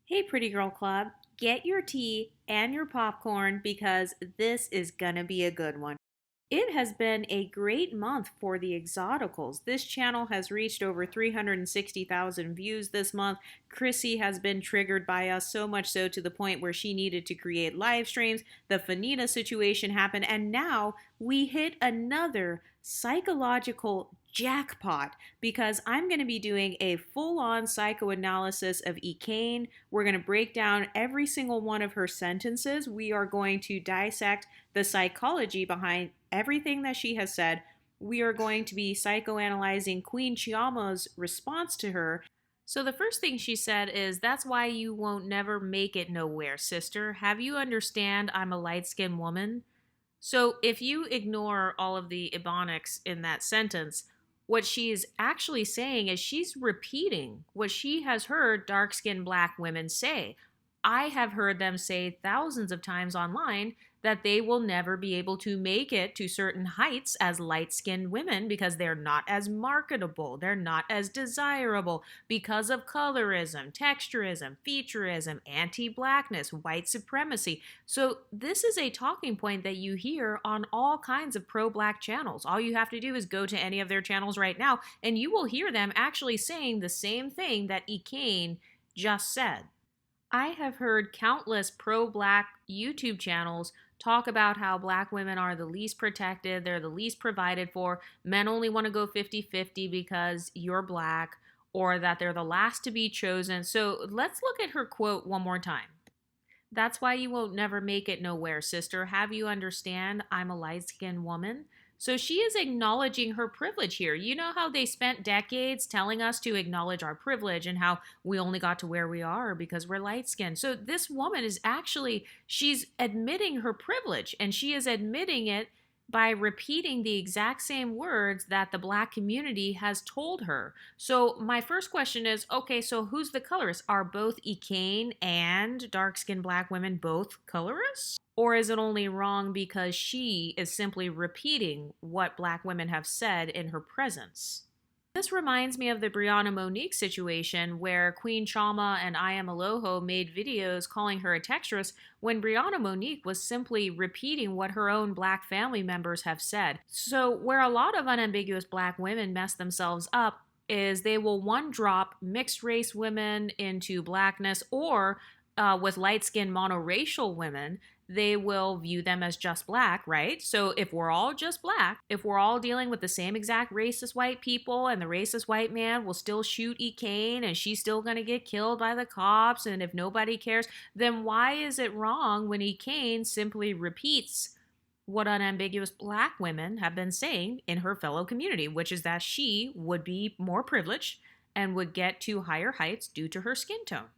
Hey, Pretty Girl Club, get your tea and your popcorn because this is gonna be a good one. It has been a great month for the Exoticals. This channel has reached over 360,000 views this month. Chrissy has been triggered by us so much so to the point where she needed to create live streams. The Fanina situation happened, and now we hit another psychological jackpot because I'm going to be doing a full-on psychoanalysis of Ekane. We're going to break down every single one of her sentences. We are going to dissect the psychology behind everything that she has said. We are going to be psychoanalyzing Queen Chiama's response to her. So the first thing she said is, "That's why you won't never make it nowhere, sister. Have you understand I'm a light-skinned woman?" So if you ignore all of the ebonics in that sentence, what she's actually saying is she's repeating what she has heard dark-skinned black women say. I have heard them say thousands of times online that they will never be able to make it to certain heights as light-skinned women because they're not as marketable, they're not as desirable because of colorism, texturism, featureism, anti-blackness, white supremacy. So this is a talking point that you hear on all kinds of pro-black channels. All you have to do is go to any of their channels right now and you will hear them actually saying the same thing that Ekane just said. I have heard countless pro-black YouTube channels talk about how black women are the least protected, they're the least provided for, men only want to go 50-50 because you're black, or that they're the last to be chosen. So let's look at her quote one more time. "That's why you won't never make it nowhere, sister. Have you understand I'm a light-skinned woman?" So she is acknowledging her privilege here. You know how they spent decades telling us to acknowledge our privilege and how we only got to where we are because we're light-skinned. So this woman is actually, she's admitting her privilege, and she is admitting it by repeating the exact same words that the black community has told her. So my first question is, okay, so who's the colorist? Are both Ekane and dark-skinned black women both colorists? Or is it only wrong because she is simply repeating what black women have said in her presence? This reminds me of the Brianna Monique situation where Queen Chama and I Am Aloho made videos calling her a texturist when Brianna Monique was simply repeating what her own black family members have said. So where a lot of unambiguous black women mess themselves up is they will one drop mixed race women into blackness, or with light-skinned monoracial women, they will view them as just black, right? So if we're all just black, if we're all dealing with the same exact racist white people and the racist white man will still shoot Ekane and she's still going to get killed by the cops, and if nobody cares, then why is it wrong when Ekane simply repeats what unambiguous black women have been saying in her fellow community, which is that she would be more privileged and would get to higher heights due to her skin tone?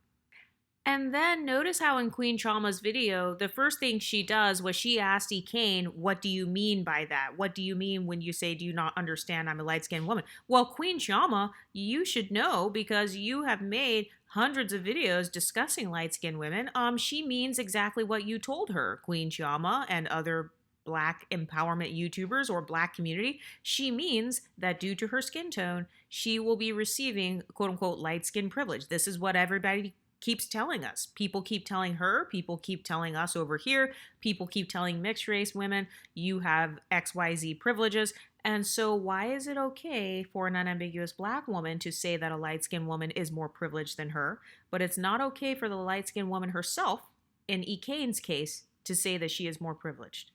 And then notice how in Queen Chama's video, the first thing she does was she asked Ekane, "What do you mean by that? What do you mean when you say, do you not understand I'm a light-skinned woman?" Well, Queen Chama, you should know because you have made hundreds of videos discussing light-skinned women. She means exactly what you told her, Queen Chama and other black empowerment YouTubers or black community. She means that due to her skin tone, she will be receiving quote unquote light skin privilege. This is what everybody keeps telling us. People keep telling her, people keep telling us over here, people keep telling mixed race women, you have XYZ privileges. And so why is it okay for an unambiguous black woman to say that a light-skinned woman is more privileged than her, but it's not okay for the light-skinned woman herself, in Ekane's case, to say that she is more privileged?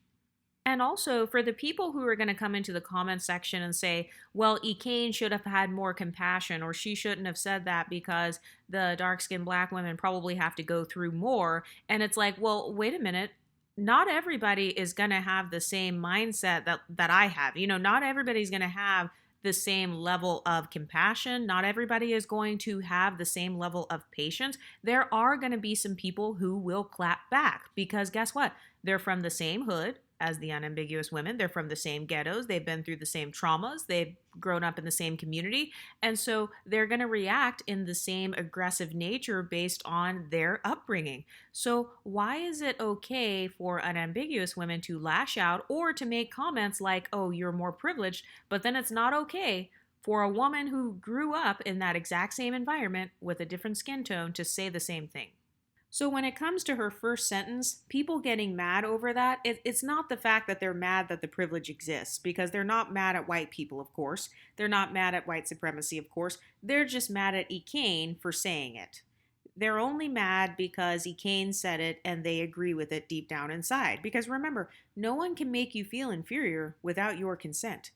And also, for the people who are going to come into the comment section and say, well, Ekane should have had more compassion, or she shouldn't have said that because the dark-skinned black women probably have to go through more. And it's like, well, wait a minute. Not everybody is going to have the same mindset that I have. You know, not everybody's going to have the same level of compassion. Not everybody is going to have the same level of patience. There are going to be some people who will clap back because guess what? They're from the same hood as the unambiguous women. They're from the same ghettos. They've been through the same traumas. They've grown up in the same community. And so they're going to react in the same aggressive nature based on their upbringing. So why is it okay for unambiguous women to lash out or to make comments like, oh, you're more privileged, but then it's not okay for a woman who grew up in that exact same environment with a different skin tone to say the same thing? So when it comes to her first sentence, people getting mad over that, it's not the fact that they're mad that the privilege exists, because they're not mad at white people, of course. They're not mad at white supremacy, of course. They're just mad at Ekane for saying it. They're only mad because Ekane said it and they agree with it deep down inside. Because remember, no one can make you feel inferior without your consent.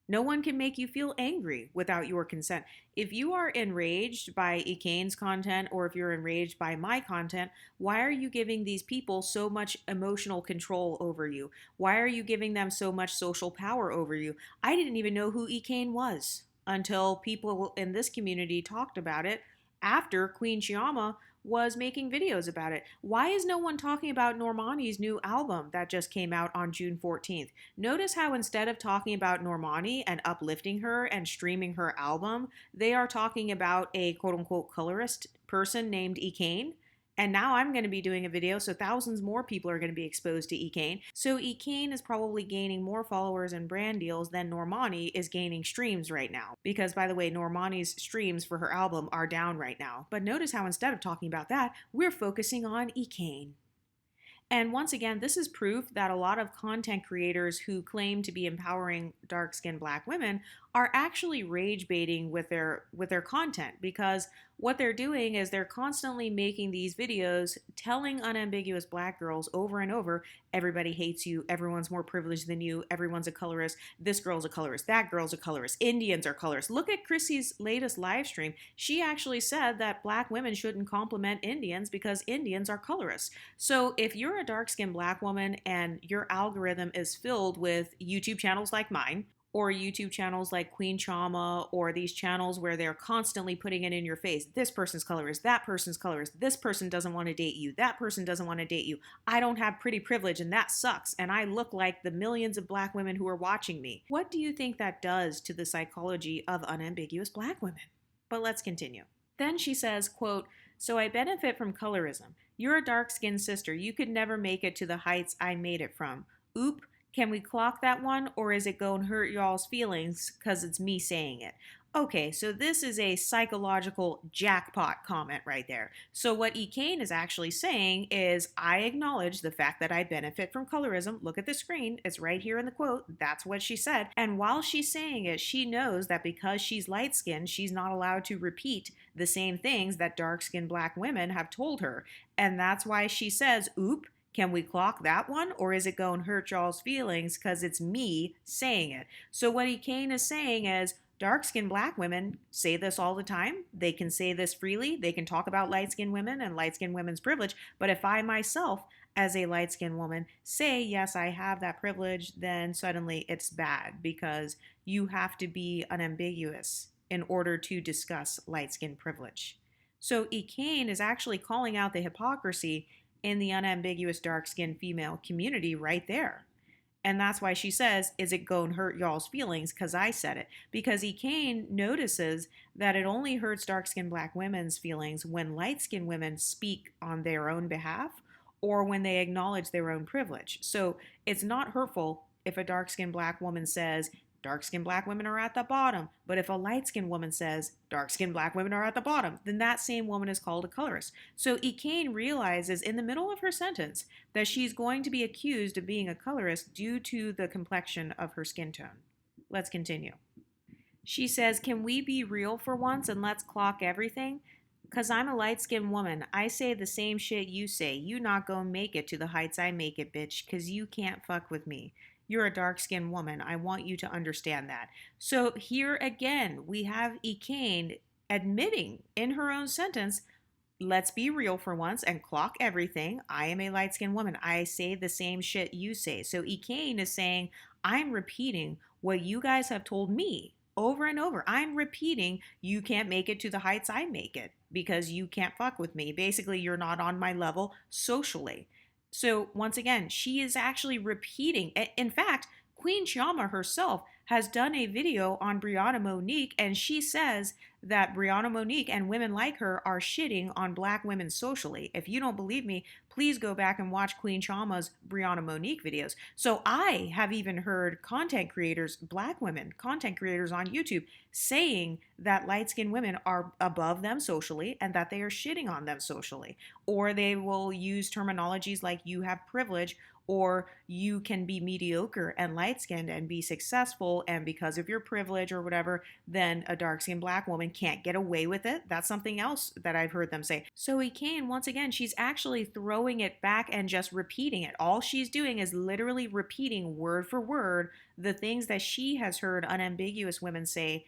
No one can make you feel angry without your consent. If you are enraged by Ekane's content, or if you're enraged by my content, why are you giving these people so much emotional control over you? Why are you giving them so much social power over you? I didn't even know who Ekane was until people in this community talked about it after Queen Chiama was making videos about it. Why is no one talking about Normani's new album that just came out on June 14th? Notice how instead of talking about Normani and uplifting her and streaming her album, they are talking about a quote-unquote colorist person named Ekane. And now I'm going to be doing a video, so thousands more people are going to be exposed to Ekane. So Ekane is probably gaining more followers and brand deals than Normani is gaining streams right now. Because, by the way, Normani's streams for her album are down right now. But notice how instead of talking about that, we're focusing on Ekane. And once again, this is proof that a lot of content creators who claim to be empowering dark-skinned Black women are actually rage baiting with their content, because what they're doing is they're constantly making these videos telling unambiguous Black girls over and over, everybody hates you, everyone's more privileged than you, everyone's a colorist, this girl's a colorist, that girl's a colorist, Indians are colorists. Look at Chrissy's latest live stream. She actually said that Black women shouldn't compliment Indians because Indians are colorists. So if you're a dark-skinned Black woman and your algorithm is filled with YouTube channels like mine, or YouTube channels like Queen Chama, or these channels where they're constantly putting it in your face. This person's colorist, that person's colorist, this person doesn't want to date you, that person doesn't want to date you. I don't have pretty privilege and that sucks, and I look like the millions of Black women who are watching me. What do you think that does to the psychology of unambiguous Black women? But let's continue. Then she says, quote, "So I benefit from colorism. You're a dark-skinned sister. You could never make it to the heights I made it from. Oop. Can we clock that one, or is it going to hurt y'all's feelings because it's me saying it?" Okay, so this is a psychological jackpot comment right there. So what Ekane is actually saying is, I acknowledge the fact that I benefit from colorism. Look at the screen. It's right here in the quote. That's what she said. And while she's saying it, she knows that because she's light-skinned, she's not allowed to repeat the same things that dark-skinned Black women have told her. And that's why she says, oop, can we clock that one, or is it going to hurt y'all's feelings because it's me saying it? So what Ekane is saying is, dark-skinned Black women say this all the time. They can say this freely. They can talk about light-skinned women and light-skinned women's privilege. But if I myself, as a light-skinned woman, say, yes, I have that privilege, then suddenly it's bad, because you have to be unambiguous in order to discuss light-skinned privilege. So Ekane is actually calling out the hypocrisy in the unambiguous dark-skinned female community right there. And that's why she says, is it going to hurt y'all's feelings because I said it? Because Ekane notices that it only hurts dark-skinned Black women's feelings when light-skinned women speak on their own behalf, or when they acknowledge their own privilege. So it's not hurtful if a dark-skinned Black woman says, dark-skinned Black women are at the bottom. But if a light-skinned woman says, dark-skinned Black women are at the bottom, then that same woman is called a colorist. So Ekane realizes in the middle of her sentence that she's going to be accused of being a colorist due to the complexion of her skin tone. Let's continue. She says, can we be real for once and let's clock everything? Because I'm a light-skinned woman. I say the same shit you say. You not gonna make it to the heights I make it, bitch, because you can't fuck with me. You're a dark-skinned woman. I want you to understand that. So here again, we have Ekane admitting in her own sentence, let's be real for once and clock everything. I am a light-skinned woman. I say the same shit you say. So Ekane is saying, I'm repeating what you guys have told me over and over. I'm repeating, you can't make it to the heights I make it because you can't fuck with me. Basically, you're not on my level socially. So once again, she is actually repeating. In fact, Queen Chiama herself has done a video on Brianna Monique, and she says that Brianna Monique and women like her are shitting on black women socially. If you don't believe me, please go back and watch Queen Chiama's Brianna Monique videos. So I have even heard content creators, black women, content creators on YouTube, saying that light-skinned women are above them socially and that they are shitting on them socially. Or they will use terminologies like you have privilege, or you can be mediocre and light-skinned and be successful, and because of your privilege or whatever, then a dark-skinned black woman can't get away with it. That's something else that I've heard them say. So Ekane, once again, she's actually throwing it back and just repeating it. All she's doing is literally repeating word for word the things that she has heard unambiguous women say,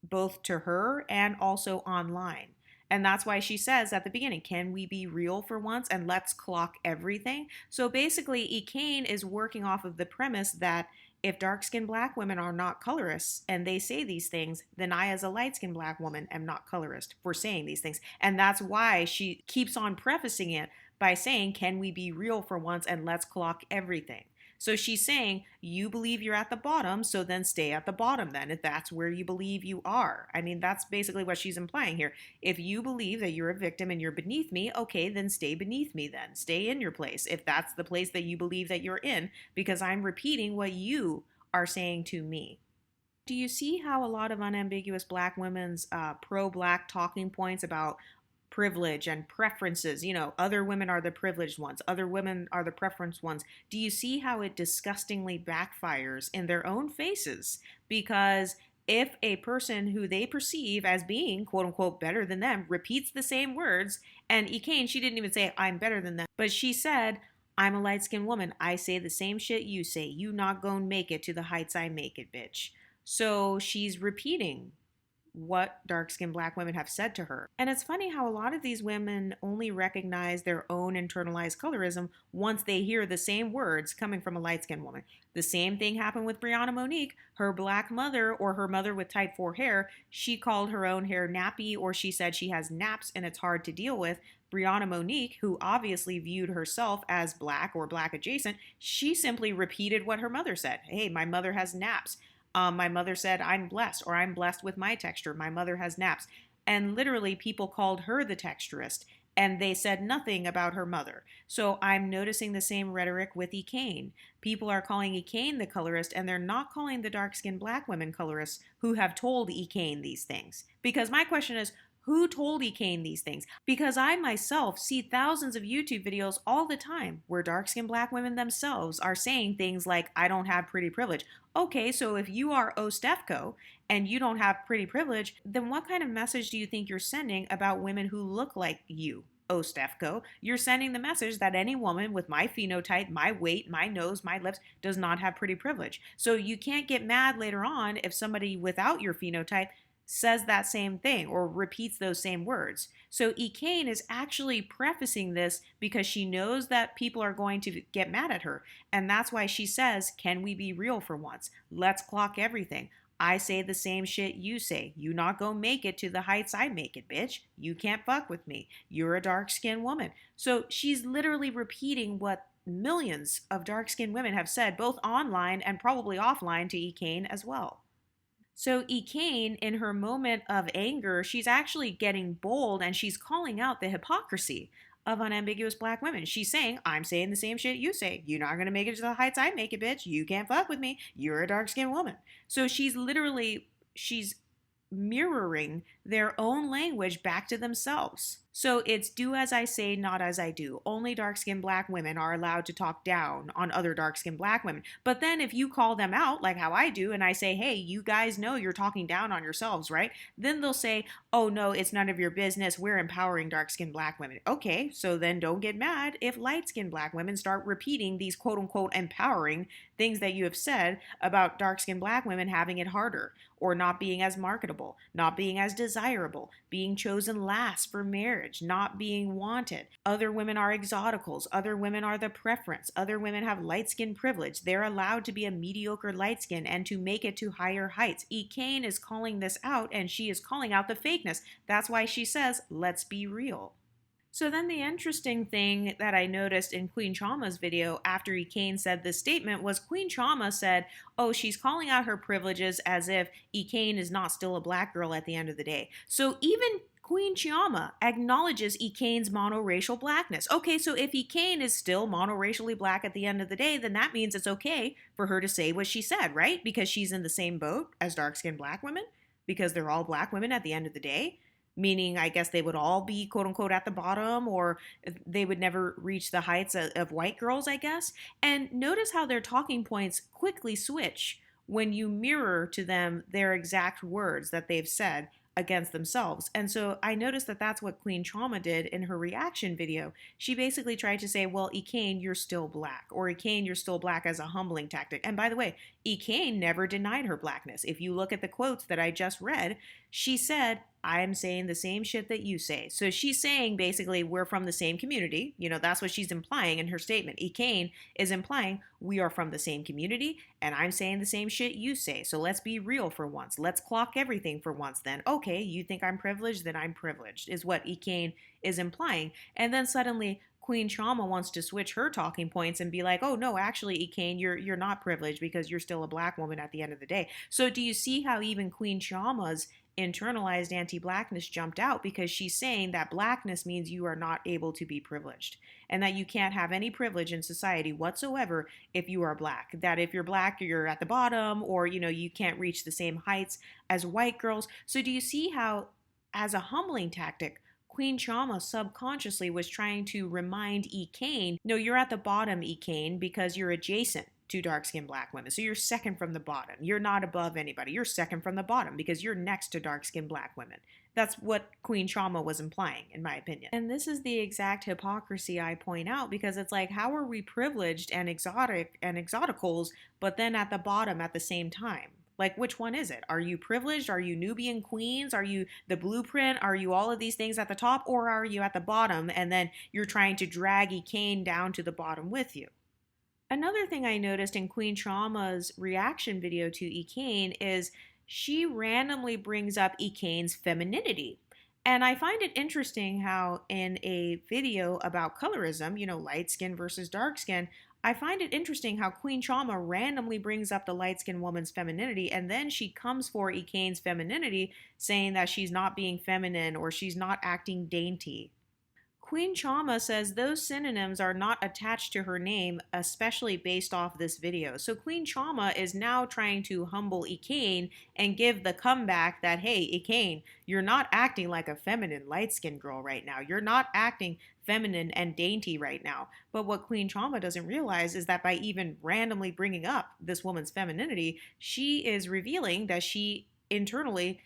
both to her and also online. And that's why she says at the beginning, can we be real for once and let's clock everything? So basically, Ekane is working off of the premise that if dark-skinned black women are not colorists and they say these things, then I as a light-skinned black woman am not colorist for saying these things. And that's why she keeps on prefacing it by saying, can we be real for once and let's clock everything? So she's saying, you believe you're at the bottom, so then stay at the bottom then, if that's where you believe you are. I mean, that's basically what she's implying here. If you believe that you're a victim and you're beneath me, okay, then stay beneath me then. Stay in your place, if that's the place that you believe that you're in, because I'm repeating what you are saying to me. Do you see how a lot of unambiguous black women's pro-black talking points about privilege and preferences, other women are the privileged ones, other women are the preference ones. Do you see how it disgustingly backfires in their own faces? Because if a person who they perceive as being quote unquote better than them repeats the same words, and Ekane, she didn't even say I'm better than them, but she said, I'm a light-skinned woman, I say the same shit you say, you not gonna make it to the heights I make it, bitch. So she's repeating what dark-skinned black women have said to her. And it's funny how a lot of these women only recognize their own internalized colorism once they hear the same words coming from a light-skinned woman. The same thing happened with Brianna Monique. Her black mother, or her mother with type 4 hair, she called her own hair nappy, or she said she has naps and it's hard to deal with. Brianna Monique, who obviously viewed herself as black or black adjacent, she simply repeated what her mother said. Hey, my mother has naps. My mother said, I'm blessed, or I'm blessed with my texture. My mother has naps. And literally people called her the texturist, and they said nothing about her mother. So I'm noticing the same rhetoric with Ekane. People are calling Ekane the colorist, and they're not calling the dark-skinned black women colorists who have told Ekane these things. Because my question is, who told Ekane these things? Because I myself see thousands of YouTube videos all the time where dark-skinned black women themselves are saying things like, I don't have pretty privilege. Okay, so if you are Ostefco and you don't have pretty privilege, then what kind of message do you think you're sending about women who look like you? Ostefco, you're sending the message that any woman with my phenotype, my weight, my nose, my lips does not have pretty privilege. So you can't get mad later on if somebody without your phenotype says that same thing or repeats those same words. So Ekane is actually prefacing this because she knows that people are going to get mad at her. And that's why she says, can we be real for once? Let's clock everything. I say the same shit you say. You not go make it to the heights I make it, bitch. You can't fuck with me. You're a dark-skinned woman. So she's literally repeating what millions of dark-skinned women have said, both online and probably offline, to Ekane as well. So Ekane, in her moment of anger, she's actually getting bold and she's calling out the hypocrisy of unambiguous black women. She's saying, I'm saying the same shit you say. You're not going to make it to the heights I make it, bitch. You can't fuck with me. You're a dark-skinned woman. So she's mirroring their own language back to themselves. So it's do as I say, not as I do. Only dark-skinned black women are allowed to talk down on other dark-skinned black women. But then if you call them out, like how I do, and I say, hey, you guys know you're talking down on yourselves, right? Then they'll say, oh no, it's none of your business. We're empowering dark-skinned black women. Okay, so then don't get mad if light-skinned black women start repeating these quote-unquote empowering things that you have said about dark-skinned black women having it harder, or not being as marketable, not being as desirable, being chosen last for marriage, not being wanted. Other women are exoticals. Other women are the preference. Other women have light skin privilege. They're allowed to be a mediocre light skin and to make it to higher heights. Ekane is calling this out, and she is calling out the fakeness. That's why she says, let's be real. So then the interesting thing that I noticed in Queen Chama's video after Ekane said this statement was Queen Chama said, oh, she's calling out her privileges as if Ekane is not still a black girl at the end of the day. So even Queen Chama acknowledges Ekane's monoracial blackness. Okay, so if Ekane is still monoracially black at the end of the day, then that means it's okay for her to say what she said, right? Because she's in the same boat as dark-skinned black women, because they're all black women at the end of the day, meaning I guess they would all be quote unquote at the bottom, or they would never reach the heights of white girls, I guess. And notice how their talking points quickly switch when you mirror to them their exact words that they've said against themselves. And so I noticed that that's what Queen Trauma did in her reaction video. She basically tried to say, well, Ekane, you're still black, or Ekane, you're still black, as a humbling tactic. And by the way, Ekane never denied her blackness. If you look at the quotes that I just read, she said, I'm saying the same shit that you say. So she's saying basically we're from the same community. You know, that's what she's implying in her statement. Ekane is implying we are from the same community and I'm saying the same shit you say. So let's be real for once. Let's clock everything for once then. Okay, you think I'm privileged? Then I'm privileged, is what Ekane is implying. And then suddenly Queen Trauma wants to switch her talking points and be like, oh no, actually, Ekane, you're not privileged because you're still a black woman at the end of the day. So do you see how even Queen Trauma's internalized anti-blackness jumped out, because she's saying that blackness means you are not able to be privileged and that you can't have any privilege in society whatsoever if you are black, that if you're black you're at the bottom, or you can't reach the same heights as white girls. So do you see how, as a humbling tactic, Queen Trauma subconsciously was trying to remind Ekane, no, you're at the bottom, Ekane, because you're adjacent to dark-skinned black women. So you're second from the bottom. You're not above anybody. You're second from the bottom because you're next to dark-skinned black women. That's what Queen Trauma was implying, in my opinion. And this is the exact hypocrisy I point out, because it's like, how are we privileged and exotic and exoticals, but then at the bottom at the same time? Like, which one is it? Are you privileged? Are you Nubian queens? Are you the blueprint? Are you all of these things at the top? Or are you at the bottom and then you're trying to drag Ekane down to the bottom with you? Another thing I noticed in Queen Trauma's reaction video to Ekane is she randomly brings up Ekane's femininity. And I find it interesting how in a video about colorism, light skin versus dark skin, I find it interesting how Queen Trauma randomly brings up the light-skinned woman's femininity, and then she comes for Ekane's femininity, saying that she's not being feminine or she's not acting dainty. Queen Trauma says those synonyms are not attached to her name, especially based off this video. So Queen Trauma is now trying to humble Ekane and give the comeback that, hey, Ekane, you're not acting like a feminine light-skinned girl right now. You're not acting feminine and dainty right now. But what Queen Trauma doesn't realize is that by even randomly bringing up this woman's femininity, she is revealing that she internally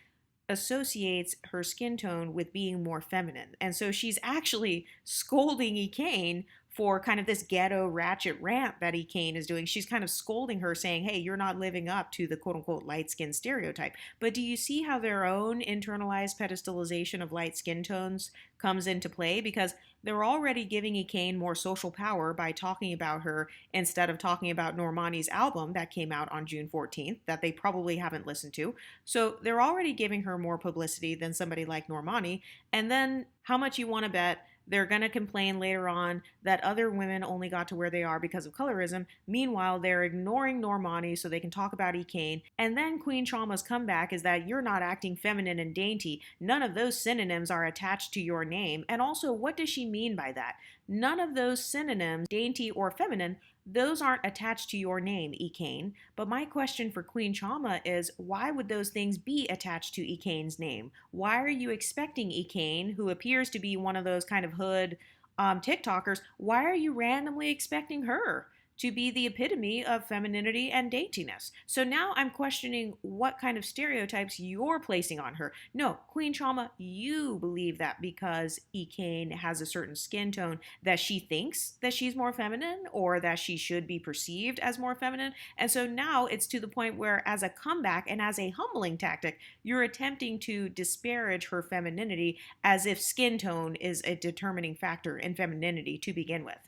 associates her skin tone with being more feminine. And so she's actually scolding Ekane for kind of this ghetto ratchet rant that Ekane is doing. She's kind of scolding her, saying, hey, you're not living up to the quote-unquote light skin stereotype. But do you see how their own internalized pedestalization of light skin tones comes into play? Because they're already giving Ekane more social power by talking about her instead of talking about Normani's album that came out on June 14th that they probably haven't listened to. So they're already giving her more publicity than somebody like Normani. And then how much you want to bet they're going to complain later on that other women only got to where they are because of colorism. Meanwhile, they're ignoring Normani so they can talk about Ekane. And then Queen Trauma's comeback is that you're not acting feminine and dainty. None of those synonyms are attached to your name. And also, what does she mean by that? None of those synonyms, dainty or feminine, those aren't attached to your name, Ekane. But my question for Queen Trauma is, why would those things be attached to Ekane's name? Why are you expecting Ekane, who appears to be one of those kind of hood TikTokers, why are you randomly expecting her to be the epitome of femininity and daintiness? So now I'm questioning what kind of stereotypes you're placing on her. No, Queen Trauma, you believe that because Ekane has a certain skin tone that she thinks that she's more feminine or that she should be perceived as more feminine. And so now it's to the point where, as a comeback and as a humbling tactic, you're attempting to disparage her femininity as if skin tone is a determining factor in femininity to begin with.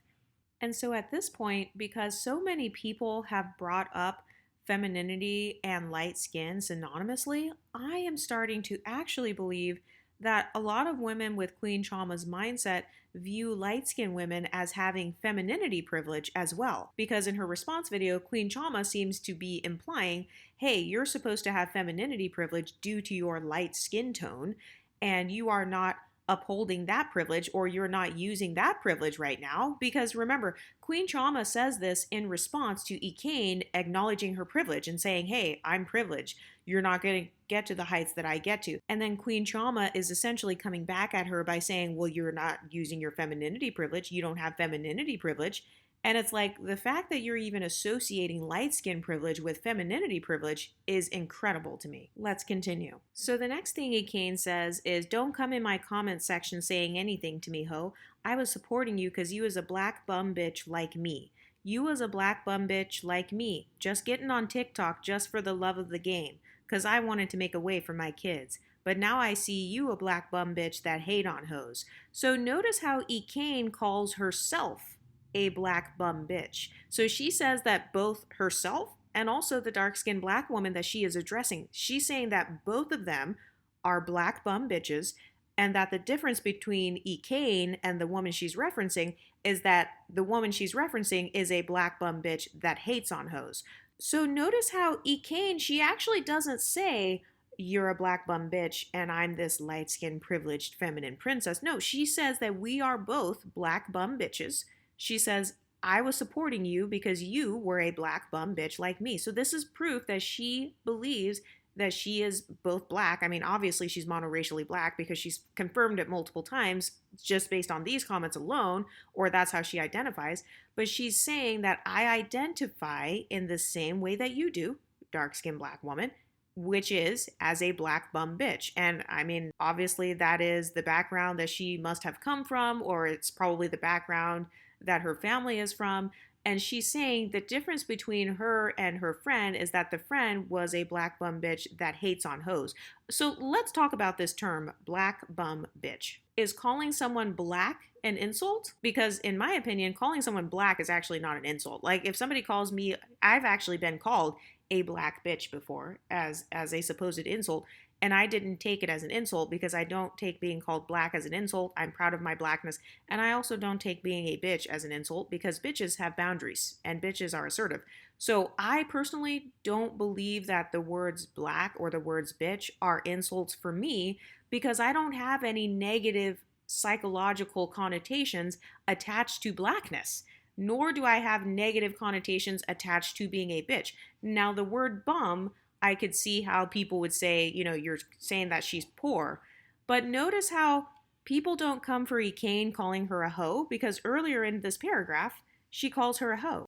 And so at this point, because so many people have brought up femininity and light skin synonymously, I am starting to actually believe that a lot of women with Queen Trauma's mindset view light-skinned women as having femininity privilege as well. Because in her response video, Queen Chama seems to be implying, hey, you're supposed to have femininity privilege due to your light skin tone, and you are not upholding that privilege, or you're not using that privilege right now. Because remember, Queen Chama says this in response to Ekane acknowledging her privilege and saying, hey, I'm privileged. You're not going to get to the heights that I get to. And then Queen Chama is essentially coming back at her by saying, well, you're not using your femininity privilege. You don't have femininity privilege. And it's like the fact that you're even associating light skin privilege with femininity privilege is incredible to me. Let's continue. So the next thing Ekane says is, don't come in my comment section saying anything to me, ho. I was supporting you because you was a black bum bitch like me. You was a black bum bitch like me, just getting on TikTok just for the love of the game, because I wanted to make a way for my kids. But now I see you a black bum bitch that hate on hoes. So notice how Ekane calls herself a black bum bitch. So she says that both herself and also the dark-skinned black woman that she is addressing, she's saying that both of them are black bum bitches, and that the difference between Ekane and the woman she's referencing is that the woman she's referencing is a black bum bitch that hates on hoes. So notice how Ekane, she actually doesn't say, you're a black bum bitch and I'm this light-skinned privileged feminine princess. No, she says that we are both black bum bitches. She says, I was supporting you because you were a black bum bitch like me. So this is proof that she believes that she is both black. I mean, obviously she's monoracially black because she's confirmed it multiple times just based on these comments alone, or that's how she identifies. But she's saying that I identify in the same way that you do, dark-skinned black woman, which is as a black bum bitch. And I mean, obviously that is the background that she must have come from, or it's probably the background that her family is from. And she's saying the difference between her and her friend is that the friend was a black bum bitch that hates on hoes. So let's talk about this term, black bum bitch. Is calling someone black an insult? Because in my opinion, calling someone black is actually not an insult. Like if somebody calls me, I've actually been called a black bitch before as a supposed insult. And I didn't take it as an insult because I don't take being called black as an insult. I'm proud of my blackness. And I also don't take being a bitch as an insult because bitches have boundaries and bitches are assertive. So I personally don't believe that the words black or the words bitch are insults for me because I don't have any negative psychological connotations attached to blackness, nor do I have negative connotations attached to being a bitch. Now, the word bum, I could see how people would say, you know, you're saying that she's poor. But notice how people don't come for Ekane calling her a hoe, because earlier in this paragraph, she calls her a hoe.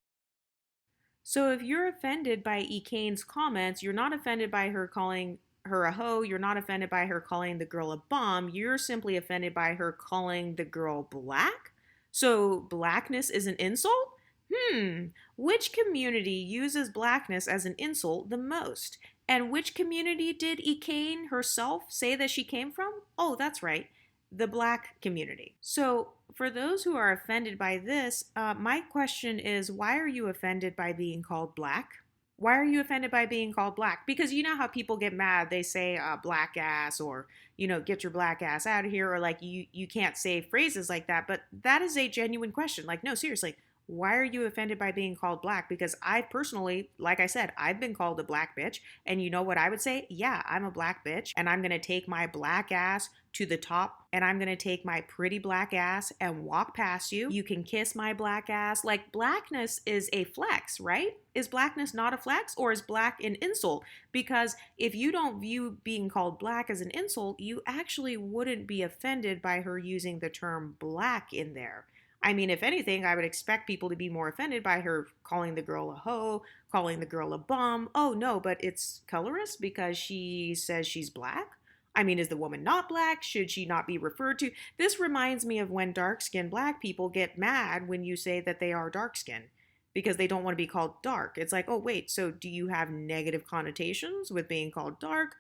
So if you're offended by Ekane's comments, you're not offended by her calling her a hoe, you're not offended by her calling the girl a bum, you're simply offended by her calling the girl black? So blackness is an insult? Which community uses blackness as an insult the most? And which community did Ekane herself say that she came from? Oh, that's right, the black community. So for those who are offended by this, my question is, why are you offended by being called black? Why are you offended by being called black? Because you know how people get mad, they say black ass, or, you know, get your black ass out of here, or like you can't say phrases like that. But that is a genuine question. Like, no, seriously, why are you offended by being called black? Because I personally, like I said, I've been called a black bitch. And you know what I would say? Yeah, I'm a black bitch. And I'm going to take my black ass to the top. And I'm going to take my pretty black ass and walk past you. You can kiss my black ass. Like, blackness is a flex, right? Is blackness not a flex, or is black an insult? Because if you don't view being called black as an insult, you actually wouldn't be offended by her using the term black in there. I mean, if anything, I would expect people to be more offended by her calling the girl a hoe, calling the girl a bum. Oh, no, but it's colorist because she says she's black? I mean, is the woman not black? Should she not be referred to? This reminds me of when dark-skinned black people get mad when you say that they are dark-skinned because they don't want to be called dark. It's like, oh, wait, so do you have negative connotations with being called dark?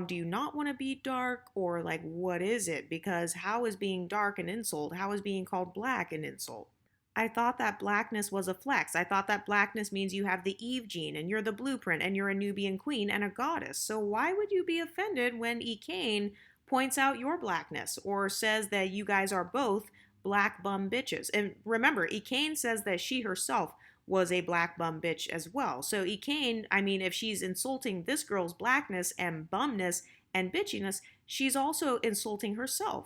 Do you not want to be dark, or like, what is it? Because how is being dark an insult? How is being called black an insult? I thought that blackness was a flex. I thought that blackness means you have the Eve gene and you're the blueprint and you're a Nubian queen and a goddess. So why would you be offended when Ekane points out your blackness or says that you guys are both black bum bitches. And remember, Ekane says that she herself was a black bum bitch as well. So Ekane, I mean, if she's insulting this girl's blackness and bumness and bitchiness, she's also insulting herself.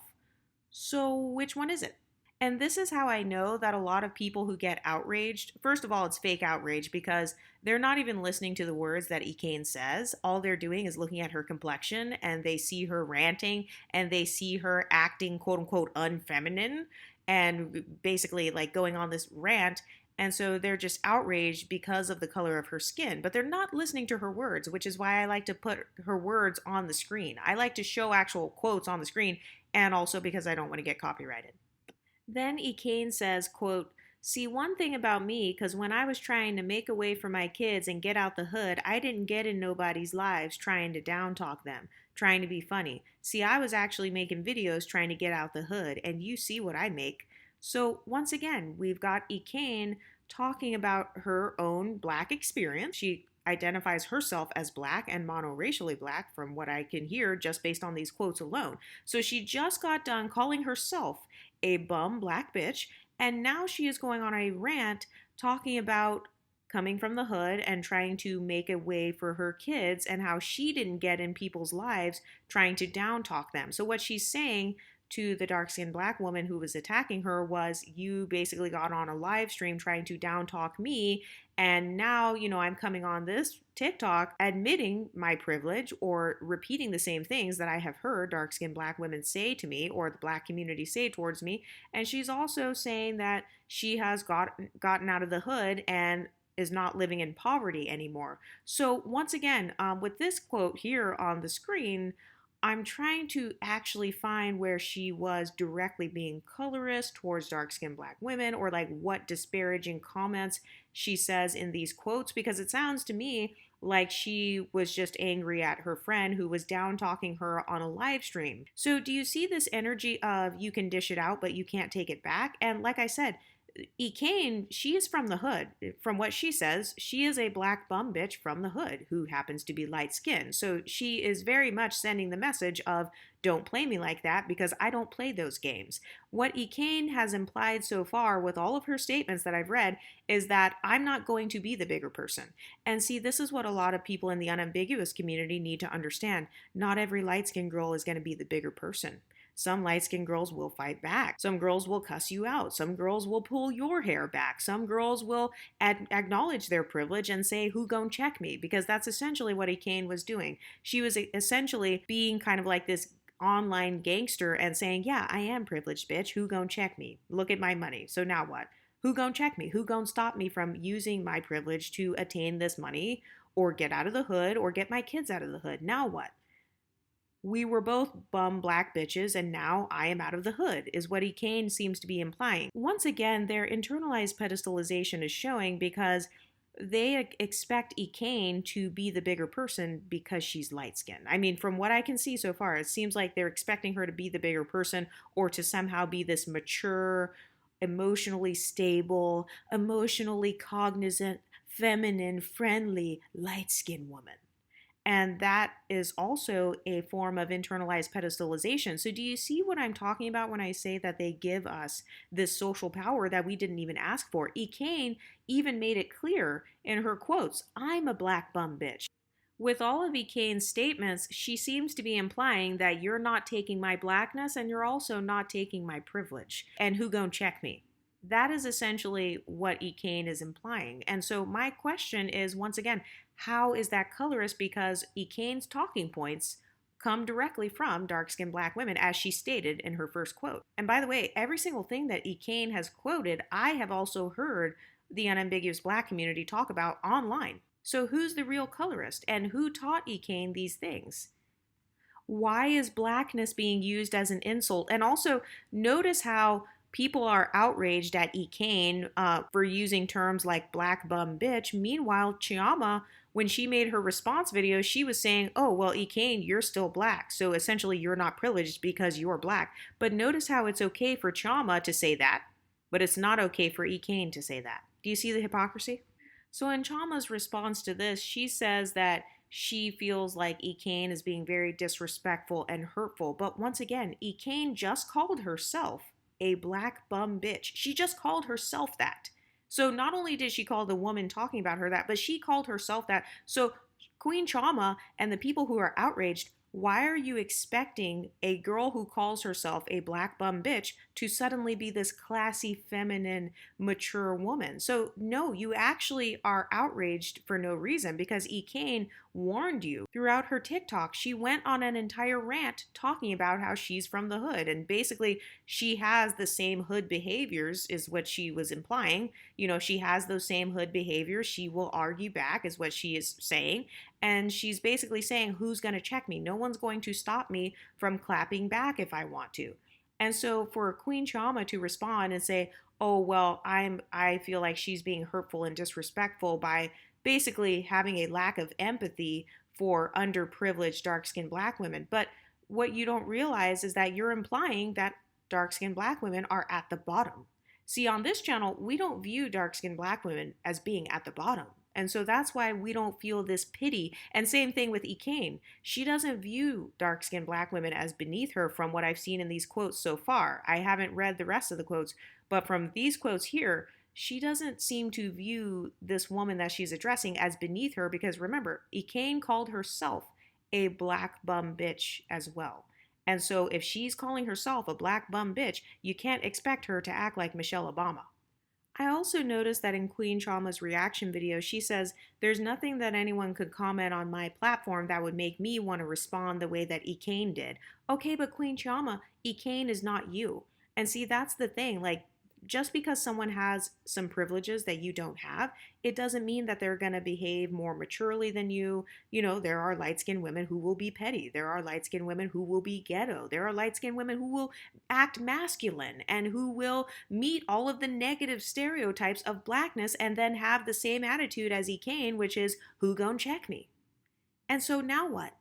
So which one is it? And this is how I know that a lot of people who get outraged, first of all, it's fake outrage because they're not even listening to the words that Ekane says. All they're doing is looking at her complexion and they see her ranting and they see her acting quote unquote unfeminine and basically like going on this rant. And so they're just outraged because of the color of her skin, but they're not listening to her words, which is why I like to put her words on the screen. I like to show actual quotes on the screen, and also because I don't want to get copyrighted. Then Ekane says, quote, "See, one thing about me, because when I was trying to make a way for my kids and get out the hood, I didn't get in nobody's lives trying to down talk them, trying to be funny. See, I was actually making videos trying to get out the hood, and you see what I make." So once again, we've got Ekane talking about her own black experience. She identifies herself as black and monoracially black from what I can hear just based on these quotes alone. So she just got done calling herself a bum black bitch, and now she is going on a rant talking about coming from the hood and trying to make a way for her kids and how she didn't get in people's lives trying to down talk them. So what she's saying to the dark-skinned black woman who was attacking her was, you basically got on a live stream trying to down talk me, and now, I'm coming on this TikTok admitting my privilege or repeating the same things that I have heard dark-skinned black women say to me or the black community say towards me. And she's also saying that she has gotten out of the hood and is not living in poverty anymore. So once again, with this quote here on the screen, I'm trying to actually find where she was directly being colorist towards dark-skinned black women, or like what disparaging comments she says in these quotes, because it sounds to me like she was just angry at her friend who was down talking her on a live stream. So do you see this energy of you can dish it out, but you can't take it back? And like I said, Ekane, she is from the hood. From what she says, she is a black bum bitch from the hood who happens to be light skinned. So she is very much sending the message of, don't play me like that because I don't play those games. What Ekane has implied so far with all of her statements that I've read is that I'm not going to be the bigger person. And see, this is what a lot of people in the unambiguous community need to understand. Not every light skinned girl is going to be the bigger person. Some light-skinned girls will fight back. Some girls will cuss you out. Some girls will pull your hair back. Some girls will acknowledge their privilege and say, who gon' check me? Because that's essentially what Ekane was doing. She was essentially being kind of like this online gangster and saying, yeah, I am privileged, bitch. Who gon' check me? Look at my money. So now what? Who gon' check me? Who gon' stop me from using my privilege to attain this money or get out of the hood or get my kids out of the hood? Now what? We were both bum black bitches, and now I am out of the hood, is what Ekane seems to be implying. Once again, their internalized pedestalization is showing because they expect Ekane to be the bigger person because she's light-skinned. I mean, from what I can see so far, it seems like they're expecting her to be the bigger person or to somehow be this mature, emotionally stable, emotionally cognizant, feminine, friendly, light-skinned woman. And that is also a form of internalized pedestalization. So do you see what I'm talking about when I say that they give us this social power that we didn't even ask for? Ekane even made it clear in her quotes, I'm a black bum bitch. With all of Ekane's statements, she seems to be implying that you're not taking my blackness and you're also not taking my privilege. And who gon' check me? That is essentially what Ekane is implying. And so my question is, once again, how is that colorist? Because Ekane's talking points come directly from dark-skinned black women, as she stated in her first quote. And by the way, every single thing that Ekane has quoted, I have also heard the unambiguous black community talk about online. So who's the real colorist, and who taught Ekane these things? Why is blackness being used as an insult? And also notice how people are outraged at Ekane for using terms like black bum bitch. Meanwhile, Chioma, when she made her response video, she was saying, oh, well, Ekane, you're still black. So essentially you're not privileged because you're black. But notice how it's okay for Chioma to say that, but it's not okay for Ekane to say that. Do you see the hypocrisy? So in Chioma's response to this, she says that she feels like Ekane is being very disrespectful and hurtful. But once again, Ekane just called herself a black bum bitch. She just called herself that. So not only did she call the woman talking about her that, but she called herself that. So Queen Chama and the people who are outraged, why are you expecting a girl who calls herself a black bum bitch to suddenly be this classy, feminine, mature woman? So no, you actually are outraged for no reason because Ekane warned you throughout her TikTok. She went on an entire rant talking about how she's from the hood and basically she has the same hood behaviors is what she was implying. You know, she has those same hood behaviors. She will argue back is what she is saying. And she's basically saying, who's going to check me? No one's going to stop me from clapping back if I want to. And so for Queen Chama to respond and say, oh, well, I feel like she's being hurtful and disrespectful by basically having a lack of empathy for underprivileged dark-skinned black women. But what you don't realize is that you're implying that dark-skinned black women are at the bottom. See, on this channel, we don't view dark-skinned black women as being at the bottom. And so that's why we don't feel this pity. And same thing with Ekane. She doesn't view dark-skinned black women as beneath her from what I've seen in these quotes so far. I haven't read the rest of the quotes, but from these quotes here, she doesn't seem to view this woman that she's addressing as beneath her because remember, Ekane called herself a black bum bitch as well. And so if she's calling herself a black bum bitch, you can't expect her to act like Michelle Obama. I also noticed that in Queen Chama's reaction video, she says, there's nothing that anyone could comment on my platform that would make me want to respond the way that Ekane did. Okay, but Queen Chama, Ekane is not you. And see, that's the thing. Like, just because someone has some privileges that you don't have, it doesn't mean that they're going to behave more maturely than you. You know, there are light-skinned women who will be petty. There are light-skinned women who will be ghetto. There are light-skinned women who will act masculine and who will meet all of the negative stereotypes of blackness and then have the same attitude as Ekane, which is, who gon' check me? And so now what?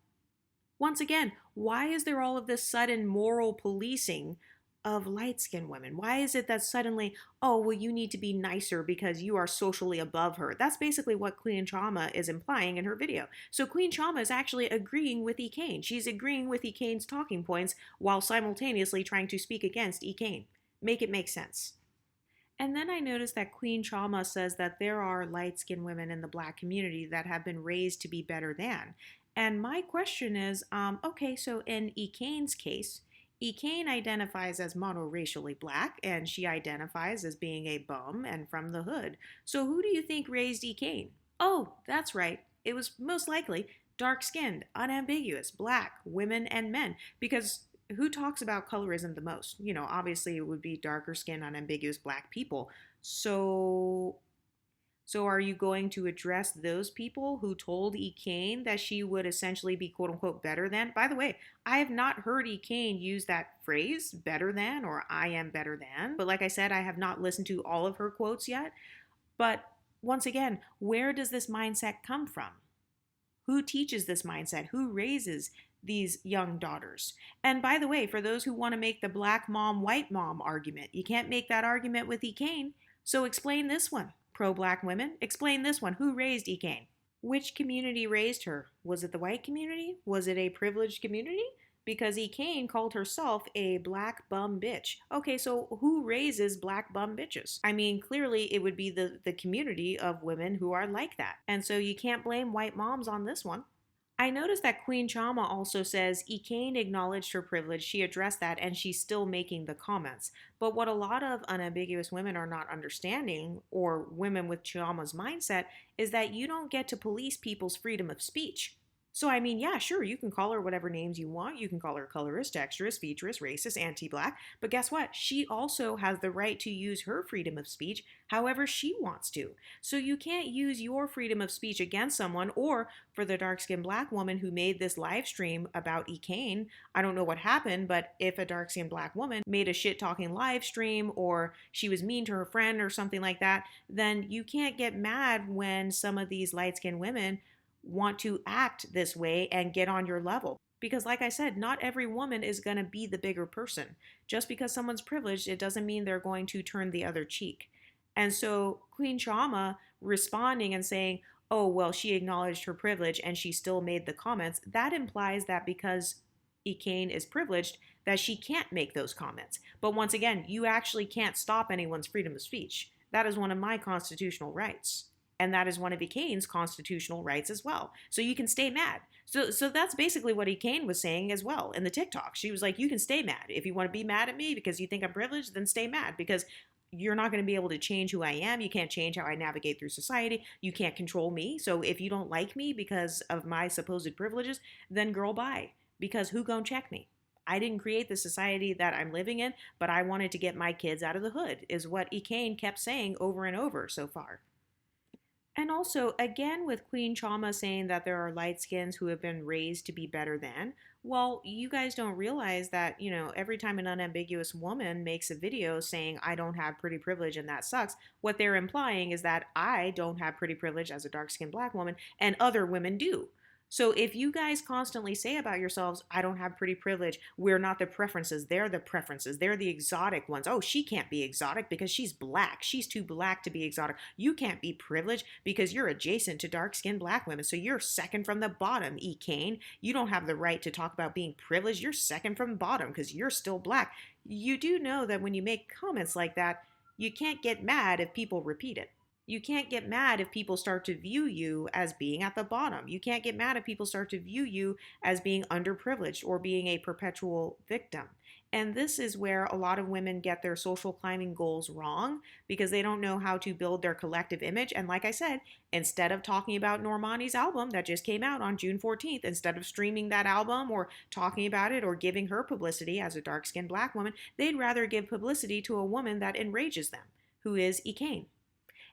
Once again, why is there all of this sudden moral policing of light-skinned women? Why is it that suddenly, oh, well, you need to be nicer because you are socially above her? That's basically what Queen Chama is implying in her video. So Queen Chama is actually agreeing with Ekane. She's agreeing with Ekane's talking points while simultaneously trying to speak against Ekane. Make it make sense. And then I noticed that Queen Chama says that there are light-skinned women in the black community that have been raised to be better than. And my question is, okay, so in Ekane's case, Ekane identifies as monoracially black, and she identifies as being a bum and from the hood. So who do you think raised Ekane? Oh, that's right. It was most likely dark-skinned, unambiguous, black women and men. Because who talks about colorism the most? You know, obviously it would be darker-skinned, unambiguous black people. So are you going to address those people who told Ekane that she would essentially be quote unquote better than? By the way, I have not heard Ekane use that phrase, better than, or I am better than. But like I said, I have not listened to all of her quotes yet. But once again, where does this mindset come from? Who teaches this mindset? Who raises these young daughters? And by the way, for those who want to make the black mom, white mom argument, you can't make that argument with Ekane. So explain this one. Pro-black women, explain this one. Who raised Ekane? Which community raised her? Was it the white community? Was it a privileged community? Because Ekane called herself a black bum bitch. Okay, so who raises black bum bitches? I mean, clearly it would be the community of women who are like that. And so you can't blame white moms on this one. I noticed that Queen Chama also says Ekane acknowledged her privilege, she addressed that, and she's still making the comments. But what a lot of unambiguous women are not understanding, or women with Chama's mindset, is that you don't get to police people's freedom of speech. So, I mean, yeah, sure, you can call her whatever names you want. You can call her colorist, texturist, featurist, racist, anti-black. But guess what? She also has the right to use her freedom of speech however she wants to. So you can't use your freedom of speech against someone, or for the dark-skinned black woman who made this live stream about Ekane, I don't know what happened, but if a dark-skinned black woman made a shit-talking live stream or she was mean to her friend or something like that, then you can't get mad when some of these light-skinned women want to act this way and get on your level. Because like I said, not every woman is going to be the bigger person. Just because someone's privileged, it doesn't mean they're going to turn the other cheek. And so Queen Chama responding and saying, oh, well, she acknowledged her privilege and she still made the comments, that implies that because Ekane is privileged, that she can't make those comments. But once again, you actually can't stop anyone's freedom of speech. That is one of my constitutional rights. And that is one of Ekane's constitutional rights as well. So you can stay mad. So that's basically what Ekane was saying as well in the TikTok. She was like, you can stay mad. If you want to be mad at me because you think I'm privileged, then stay mad, because you're not going to be able to change who I am. You can't change how I navigate through society. You can't control me. So if you don't like me because of my supposed privileges, then girl, bye. Because who gonna check me? I didn't create the society that I'm living in, but I wanted to get my kids out of the hood, is what Ekane kept saying over and over so far. And also, again, with Queen Chama saying that there are light skins who have been raised to be better than, well, you guys don't realize that, every time an unambiguous woman makes a video saying, I don't have pretty privilege and that sucks, what they're implying is that I don't have pretty privilege as a dark skinned black woman and other women do. So if you guys constantly say about yourselves, I don't have pretty privilege, we're not the preferences, they're the preferences, they're the exotic ones. Oh, she can't be exotic because she's black. She's too black to be exotic. You can't be privileged because you're adjacent to dark-skinned black women. So you're second from the bottom, Ekane. You don't have the right to talk about being privileged. You're second from the bottom because you're still black. You do know that when you make comments like that, you can't get mad if people repeat it. You can't get mad if people start to view you as being at the bottom. You can't get mad if people start to view you as being underprivileged or being a perpetual victim. And this is where a lot of women get their social climbing goals wrong, because they don't know how to build their collective image. And like I said, instead of talking about Normani's album that just came out on June 14th, instead of streaming that album or talking about it or giving her publicity as a dark-skinned black woman, they'd rather give publicity to a woman that enrages them, who is Ekane.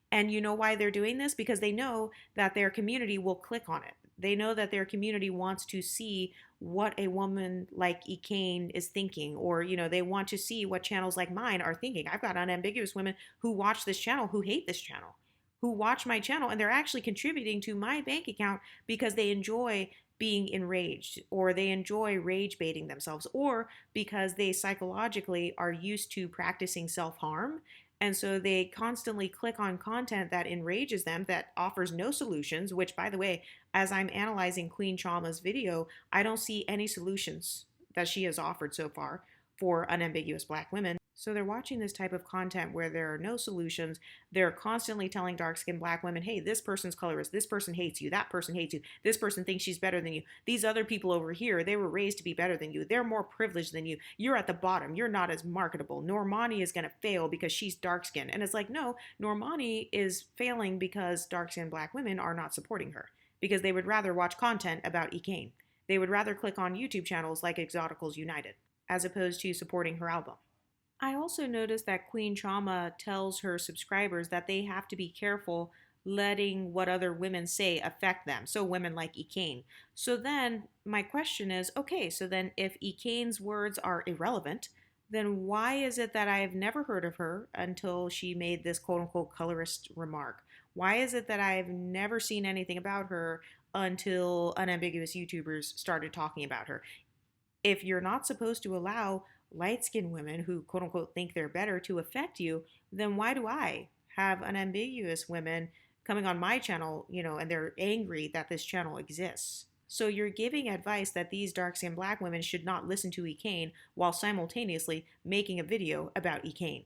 And you know why they're doing this? Because they know that their community will click on it. They know that their community wants to see what a woman like Ekane is thinking, or, they want to see what channels like mine are thinking. I've got unambiguous women who watch this channel, who hate this channel, who watch my channel, and they're actually contributing to my bank account because they enjoy being enraged, or they enjoy rage baiting themselves, or because they psychologically are used to practicing self-harm. And so they constantly click on content that enrages them, that offers no solutions, which, by the way, as I'm analyzing Queen Chama's video, I don't see any solutions that she has offered so far for unambiguous black women. So they're watching this type of content where there are no solutions. They're constantly telling dark-skinned black women, hey, this person's colorist, this person hates you, that person hates you, this person thinks she's better than you. These other people over here, they were raised to be better than you. They're more privileged than you. You're at the bottom. You're not as marketable. Normani is going to fail because she's dark-skinned. And it's like, no, Normani is failing because dark-skinned black women are not supporting her, because they would rather watch content about Ekane. They would rather click on YouTube channels like Exoticals United, as opposed to supporting her album. I also noticed that Queen Chama tells her subscribers that they have to be careful letting what other women say affect them. So women like Ekane. So then my question is, okay, so then if Ekane's words are irrelevant, then why is it that I have never heard of her until she made this quote-unquote colorist remark? Why is it that I've never seen anything about her until unambiguous YouTubers started talking about her? If you're not supposed to allow light-skinned women who quote-unquote think they're better to affect you, then why do I have unambiguous women coming on my channel, and they're angry that this channel exists? So you're giving advice that these dark-skinned black women should not listen to Ekane while simultaneously making a video about Ekane.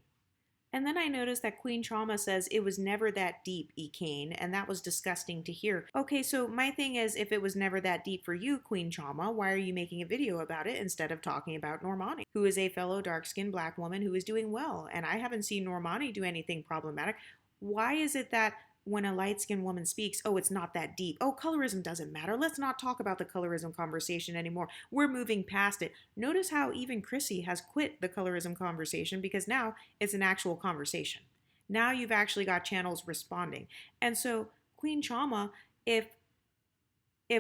And then I noticed that Queen Chama says it was never that deep, Ekane, and that was disgusting to hear. Okay, so my thing is, if it was never that deep for you, Queen Chama, why are you making a video about it instead of talking about Normani, who is a fellow dark-skinned black woman who is doing well? And I haven't seen Normani do anything problematic. Why is it that when a light-skinned woman speaks, oh, it's not that deep. Oh, colorism doesn't matter. Let's not talk about the colorism conversation anymore. We're moving past it. Notice how even Chrissy has quit the colorism conversation, because now it's an actual conversation. Now you've actually got channels responding. And so, Queen Chama, if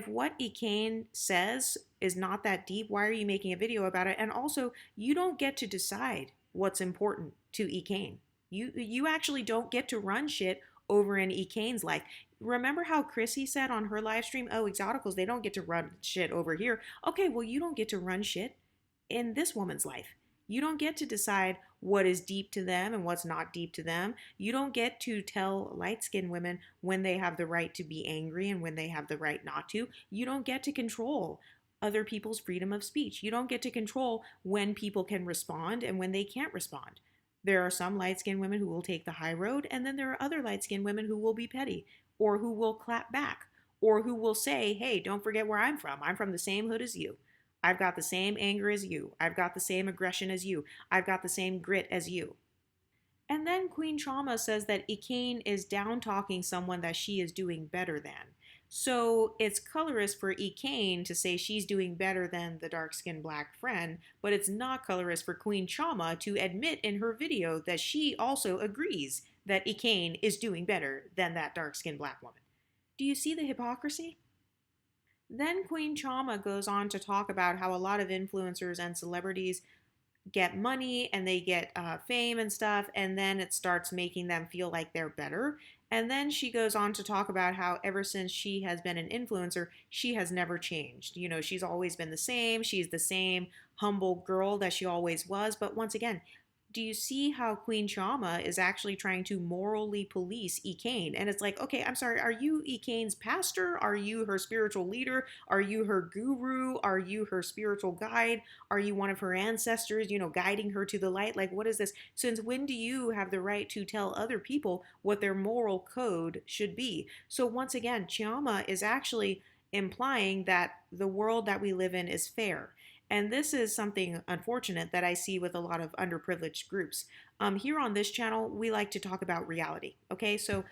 what Ekane says is not that deep, why are you making a video about it? And also, you don't get to decide what's important to Ekane. You actually don't get to run shit over in Ekane's life. Remember how Chrissy said on her live stream, oh, Exoticals, they don't get to run shit over here. Okay, well, you don't get to run shit in this woman's life. You don't get to decide what is deep to them and what's not deep to them. You don't get to tell light-skinned women when they have the right to be angry and when they have the right not to. You don't get to control other people's freedom of speech. You don't get to control when people can respond and when they can't respond. There are some light-skinned women who will take the high road, and then there are other light-skinned women who will be petty, or who will clap back, or who will say, hey, don't forget where I'm from. I'm from the same hood as you. I've got the same anger as you. I've got the same aggression as you. I've got the same grit as you. And then Queen Trauma says that Ekane is down-talking someone that she is doing better than. So it's colorist for Ekane to say she's doing better than the dark-skinned black friend, but it's not colorist for Queen Trauma to admit in her video that she also agrees that Ekane is doing better than that dark-skinned black woman. Do you see the hypocrisy? Then Queen Trauma goes on to talk about how a lot of influencers and celebrities get money and they get fame and stuff, and then it starts making them feel like they're better. And then she goes on to talk about how ever since she has been an influencer, she has never changed. You know, she's always been the same. She's the same humble girl that she always was. But once again, do you see how Queen Trauma is actually trying to morally police Ekane? And it's like, okay, I'm sorry, are you Ekane's pastor? Are you her spiritual leader? Are you her guru? Are you her spiritual guide? Are you one of her ancestors, you know, guiding her to the light? Like, what is this? Since when do you have the right to tell other people what their moral code should be? So once again, Chiama is actually implying that the world that we live in is fair. And this is something unfortunate that I see with a lot of underprivileged groups. Here on this channel, we like to talk about reality. Okay, so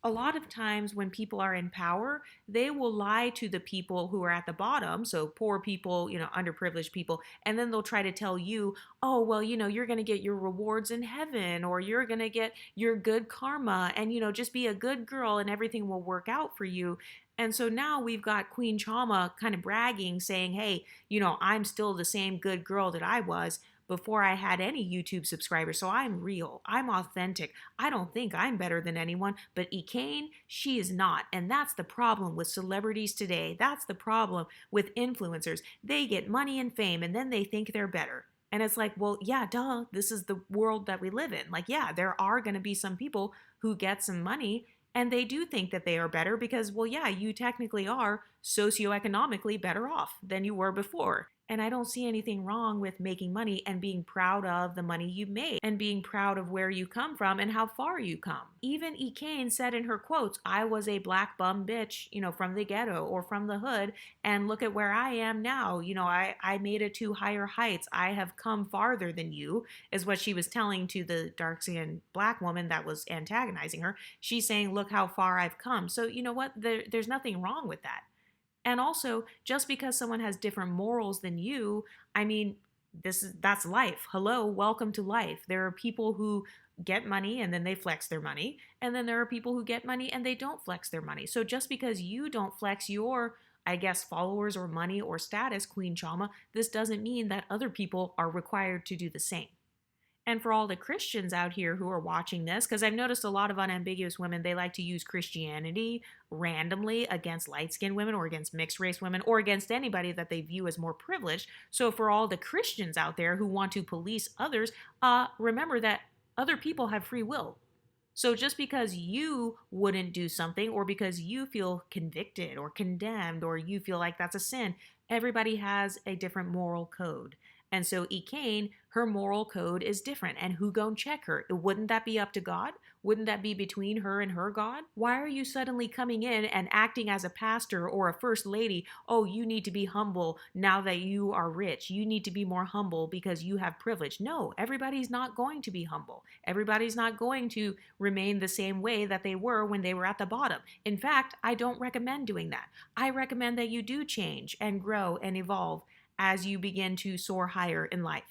a lot of times when people are in power, they will lie to the people who are at the bottom, so poor people, you know, underprivileged people, and then they'll try to tell you, oh, well, you know, you're going to get your rewards in heaven, or you're going to get your good karma, and, you know, just be a good girl and everything will work out for you. And so now we've got Queen Trauma kind of bragging, saying, hey, you know, I'm still the same good girl that I was before I had any YouTube subscribers. So I'm real. I'm authentic. I don't think I'm better than anyone, but Ekane, she is not. And that's the problem with celebrities today. That's the problem with influencers. They get money and fame and then they think they're better. And it's like, well, yeah, duh, this is the world that we live in. Like, yeah, there are going to be some people who get some money and they do think that they are better because, well, yeah, you technically are socioeconomically better off than you were before. And I don't see anything wrong with making money and being proud of the money you made and being proud of where you come from and how far you come. Even Ekane said in her quotes, I was a black bum bitch, you know, from the ghetto or from the hood, and look at where I am now. You know, I made it to higher heights. I have come farther than you, is what she was telling to the dark-skinned black woman that was antagonizing her. She's saying, look how far I've come. So you know what? There's nothing wrong with that. And also, just because someone has different morals than you, I mean, that's life. Hello, welcome to life. There are people who get money and then they flex their money, and then there are people who get money and they don't flex their money. So just because you don't flex your, I guess, followers or money or status, Queen Trauma, this doesn't mean that other people are required to do the same. And for all the Christians out here who are watching this, because I've noticed a lot of unambiguous women, they like to use Christianity randomly against light-skinned women or against mixed-race women or against anybody that they view as more privileged. So for all the Christians out there who want to police others, remember that other people have free will. So just because you wouldn't do something or because you feel convicted or condemned or you feel like that's a sin, everybody has a different moral code. And so Ekane, her moral code is different. And who gon' check her? Wouldn't that be up to God? Wouldn't that be between her and her God? Why are you suddenly coming in and acting as a pastor or a first lady? Oh, you need to be humble now that you are rich. You need to be more humble because you have privilege. No, everybody's not going to be humble. Everybody's not going to remain the same way that they were when they were at the bottom. In fact, I don't recommend doing that. I recommend that you do change and grow and evolve as you begin to soar higher in life.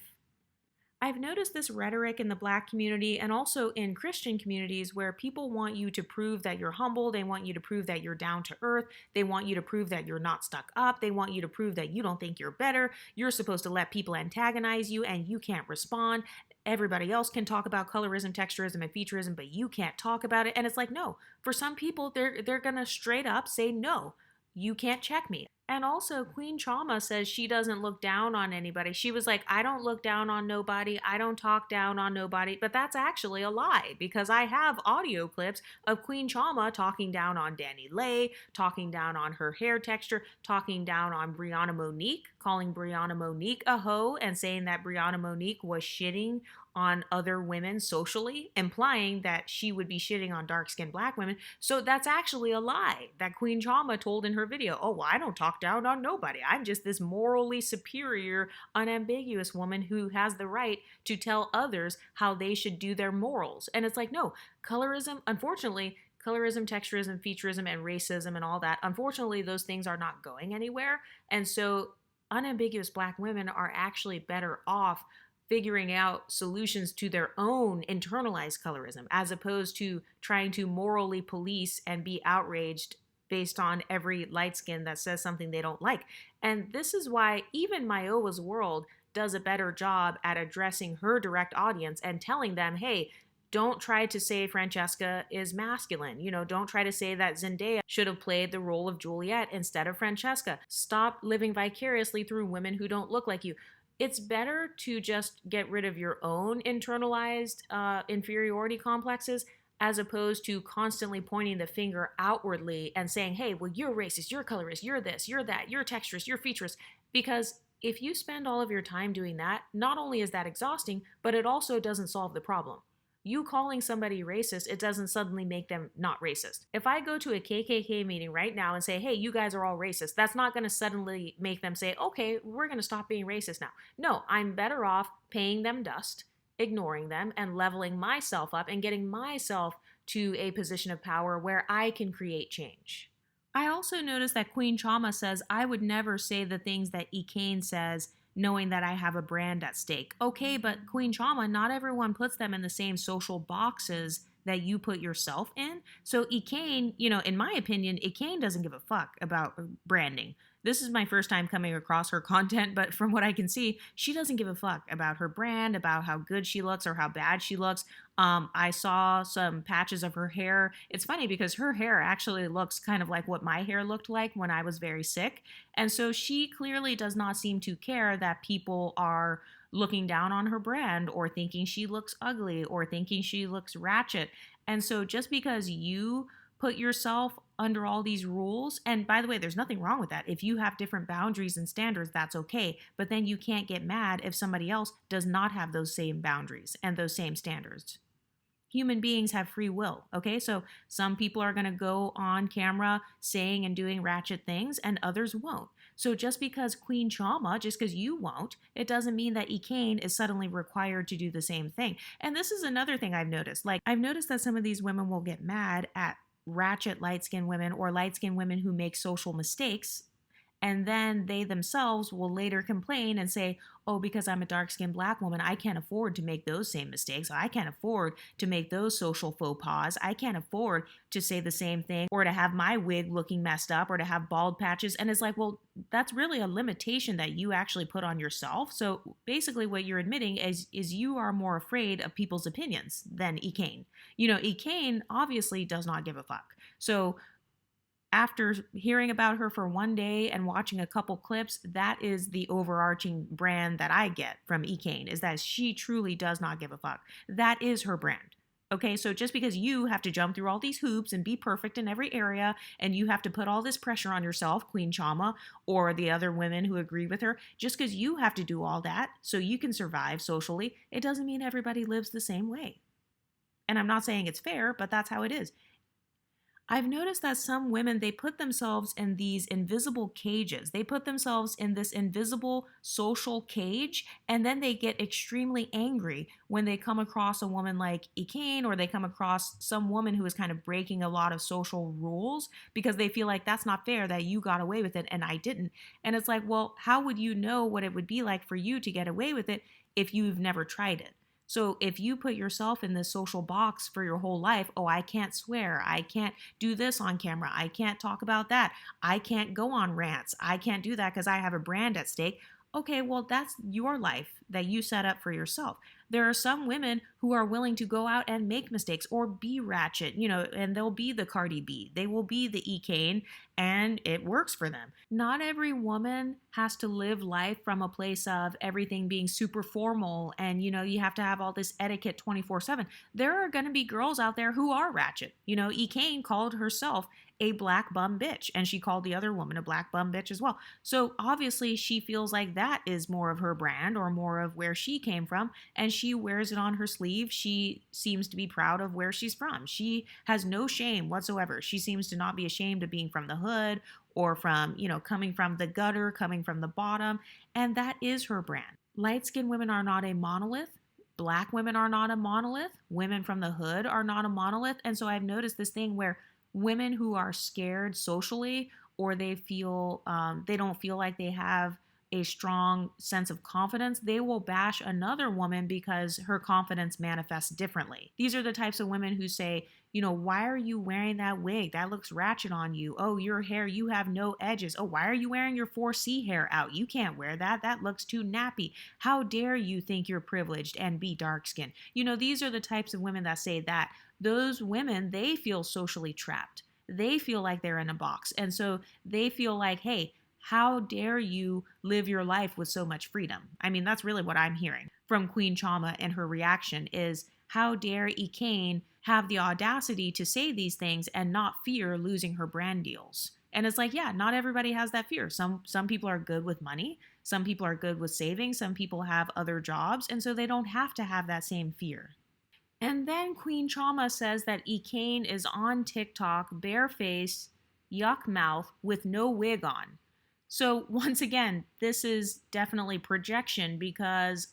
I've noticed this rhetoric in the Black community and also in Christian communities where people want you to prove that you're humble, they want you to prove that you're down to earth, they want you to prove that you're not stuck up, they want you to prove that you don't think you're better, you're supposed to let people antagonize you and you can't respond. Everybody else can talk about colorism, texturism, and featureism, but you can't talk about it. And it's like, no, for some people, they're gonna straight up say, no, you can't check me. And also, Queen Trauma says she doesn't look down on anybody. She was like, I don't look down on nobody. I don't talk down on nobody. But that's actually a lie because I have audio clips of Queen Trauma talking down on Danny Lay, talking down on her hair texture, talking down on Brianna Monique, calling Brianna Monique a hoe and saying that Brianna Monique was shitting on other women socially, implying that she would be shitting on dark-skinned black women. So that's actually a lie that Queen Trauma told in her video. Oh, well, I don't talk down on nobody. I'm just this morally superior, unambiguous woman who has the right to tell others how they should do their morals. And it's like, no, colorism, unfortunately, colorism, texturism, featureism, and racism and all that, unfortunately, those things are not going anywhere. And so unambiguous black women are actually better off figuring out solutions to their own internalized colorism as opposed to trying to morally police and be outraged based on every light skin that says something they don't like. And this is why even Myowa's World does a better job at addressing her direct audience and telling them, hey, don't try to say Francesca is masculine. You know, don't try to say that Zendaya should have played the role of Juliet instead of Francesca. Stop living vicariously through women who don't look like you. It's better to just get rid of your own internalized inferiority complexes as opposed to constantly pointing the finger outwardly and saying, hey, well, you're racist, you're colorist, you're this, you're that, you're texturist, you're featurist. Because if you spend all of your time doing that, not only is that exhausting, but it also doesn't solve the problem. You calling somebody racist, it doesn't suddenly make them not racist. If I go to a KKK meeting right now and say, hey, you guys are all racist, that's not going to suddenly make them say, okay, we're going to stop being racist now. No, I'm better off paying them dust, ignoring them, and leveling myself up and getting myself to a position of power where I can create change. I also noticed that Queen Trauma says, I would never say the things that Ekane says knowing that I have a brand at stake. Okay, but Queen Trauma, not everyone puts them in the same social boxes that you put yourself in. So Ekane, you know, in my opinion, Ekane doesn't give a fuck about branding. This is my first time coming across her content, but from what I can see, she doesn't give a fuck about her brand, about how good she looks or how bad she looks. I saw some patches of her hair. It's funny because her hair actually looks kind of like what my hair looked like when I was very sick. And so she clearly does not seem to care that people are looking down on her brand or thinking she looks ugly or thinking she looks ratchet. And so just because you put yourself under all these rules, and by the way, there's nothing wrong with that. If you have different boundaries and standards, that's okay. But then you can't get mad if somebody else does not have those same boundaries and those same standards. Human beings have free will, okay? So some people are going to go on camera saying and doing ratchet things and others won't. So just because Queen Trauma, just because you won't, it doesn't mean that Ekane is suddenly required to do the same thing. And this is another thing I've noticed. Like, I've noticed that some of these women will get mad at ratchet light-skinned women or light-skinned women who make social mistakes. And then they themselves will later complain and say, oh, because I'm a dark-skinned black woman, I can't afford to make those same mistakes. I can't afford to make those social faux pas. I can't afford to say the same thing or to have my wig looking messed up or to have bald patches. And it's like, well, that's really a limitation that you actually put on yourself. So basically what you're admitting is you are more afraid of people's opinions than Ekane. You know, Ekane obviously does not give a fuck. So after hearing about her for one day and watching a couple clips, that is the overarching brand that I get from Ekane, is that she truly does not give a fuck. That is her brand. Okay, so just because you have to jump through all these hoops and be perfect in every area, and you have to put all this pressure on yourself, Queen Chama, or the other women who agree with her, just because you have to do all that so you can survive socially, it doesn't mean everybody lives the same way. And I'm not saying it's fair, but that's how it is. I've noticed that some women, they put themselves in these invisible cages. They put themselves in this invisible social cage, and then they get extremely angry when they come across a woman like Ekane, or they come across some woman who is kind of breaking a lot of social rules because they feel like that's not fair that you got away with it and I didn't. And it's like, well, how would you know what it would be like for you to get away with it if you've never tried it? So if you put yourself in this social box for your whole life, oh, I can't swear, I can't do this on camera, I can't talk about that, I can't go on rants, I can't do that because I have a brand at stake. Okay, well, that's your life that you set up for yourself. There are some women who are willing to go out and make mistakes or be ratchet, and they'll be the Cardi B. They will be the Ekane, and it works for them. Not every woman has to live life from a place of everything being super formal and, you have to have all this etiquette 24/7. There are going to be girls out there who are ratchet. Ekane called herself a black bum bitch, and she called the other woman a black bum bitch as well. So obviously she feels like that is more of her brand or more of where she came from, and she wears it on her sleeve. She seems to be proud of where she's from. She has no shame whatsoever. She seems to not be ashamed of being from the hood or from, coming from the gutter, coming from the bottom, and that is her brand. Light-skinned women are not a monolith. Black women are not a monolith. Women from the hood are not a monolith. And so I've noticed this thing where women who are scared socially, or they feel they don't feel like they have a strong sense of confidence, they will bash another woman because her confidence manifests differently. These are the types of women who say, why are you wearing that wig? That looks ratchet on you. Oh, your hair, you have no edges. Oh, why are you wearing your 4C hair out? You can't wear that. That looks too nappy. How dare you think you're privileged and be dark skinned? These are the types of women that say that. Those women, they feel socially trapped. They feel like they're in a box. And so they feel like, hey, how dare you live your life with so much freedom? I mean, that's really what I'm hearing from Queen Chama, and her reaction is, how dare Ekane have the audacity to say these things and not fear losing her brand deals? And it's like, yeah, not everybody has that fear. Some people are good with money. Some people are good with saving. Some people have other jobs. And so they don't have to have that same fear. And then Queen Chama says that Ekane is on TikTok, barefaced, yuck mouth, with no wig on. So once again, this is definitely projection, because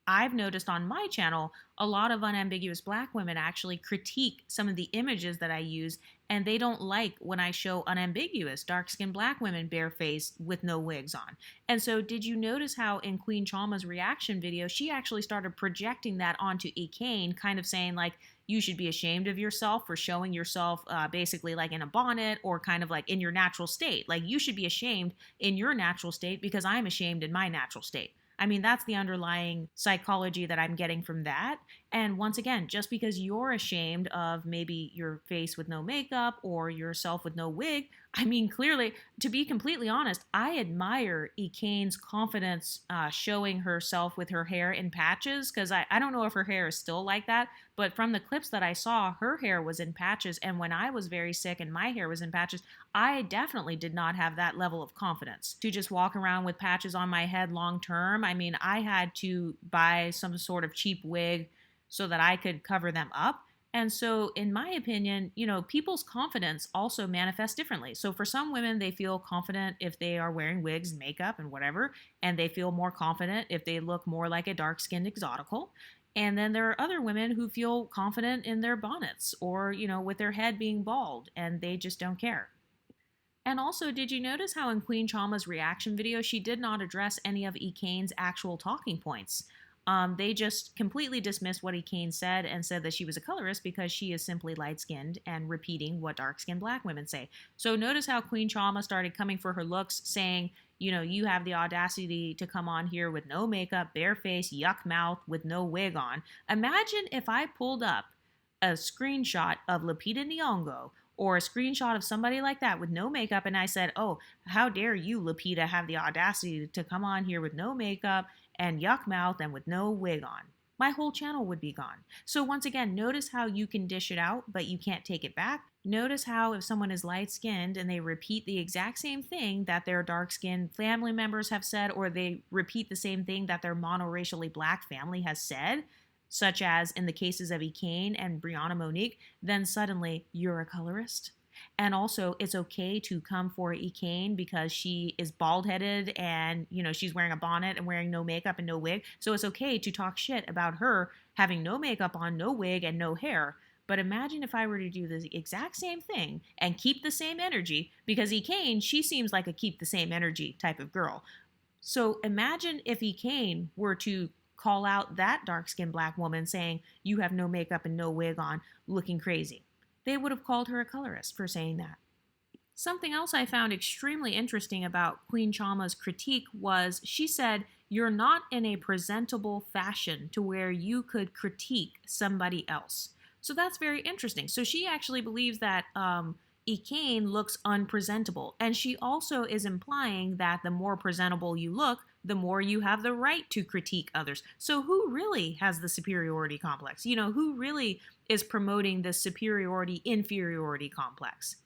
I've noticed on my channel, a lot of unambiguous black women actually critique some of the images that I use, and they don't like when I show unambiguous dark-skinned black women barefaced with no wigs on. And so did you notice how in Queen Chama's reaction video, she actually started projecting that onto Ekane, kind of saying like, you should be ashamed of yourself for showing yourself basically like in a bonnet, or kind of like in your natural state. Like, you should be ashamed in your natural state because I'm ashamed in my natural state. I mean, that's the underlying psychology that I'm getting from that. And once again, just because you're ashamed of maybe your face with no makeup or yourself with no wig, I mean, clearly, to be completely honest, I admire Ekane's confidence showing herself with her hair in patches, because I don't know if her hair is still like that, but from the clips that I saw, her hair was in patches. And when I was very sick and my hair was in patches, I definitely did not have that level of confidence to just walk around with patches on my head long term. I mean, I had to buy some sort of cheap wig so that I could cover them up. And so, in my opinion, people's confidence also manifests differently. So for some women, they feel confident if they are wearing wigs and makeup and whatever, and they feel more confident if they look more like a dark-skinned exotical. And then there are other women who feel confident in their bonnets or, with their head being bald, and they just don't care. And also, did you notice how in Queen Chama's reaction video, she did not address any of Ekane's actual talking points? They just completely dismissed what Ekane said and said that she was a colorist because she is simply light-skinned and repeating what dark-skinned black women say. So notice how Queen Chama started coming for her looks, saying, you have the audacity to come on here with no makeup, bare face, yuck mouth, with no wig on. Imagine if I pulled up a screenshot of Lupita Nyong'o or a screenshot of somebody like that with no makeup, and I said, oh, how dare you, Lupita, have the audacity to come on here with no makeup and yuck mouth and with no wig on. My whole channel would be gone. So once again, notice how you can dish it out, but you can't take it back. Notice how if someone is light-skinned and they repeat the exact same thing that their dark-skinned family members have said, or they repeat the same thing that their monoracially black family has said, such as in the cases of Ekane and Brianna Monique, then suddenly you're a colorist. And also, it's okay to come for Ekane because she is bald-headed and, she's wearing a bonnet and wearing no makeup and no wig. So it's okay to talk shit about her having no makeup on, no wig, and no hair. But imagine if I were to do the exact same thing and keep the same energy, because Ekane, she seems like a keep the same energy type of girl. So imagine if Ekane were to call out that dark-skinned black woman saying, you have no makeup and no wig on, looking crazy. They would have called her a colorist for saying that. Something else I found extremely interesting about Queen Chama's critique was she said, "You're not in a presentable fashion to where you could critique somebody else." So that's very interesting. So she actually believes that Ekane looks unpresentable. And she also is implying that the more presentable you look, the more you have the right to critique others. So who really has the superiority complex? Who really is promoting the superiority inferiority complex?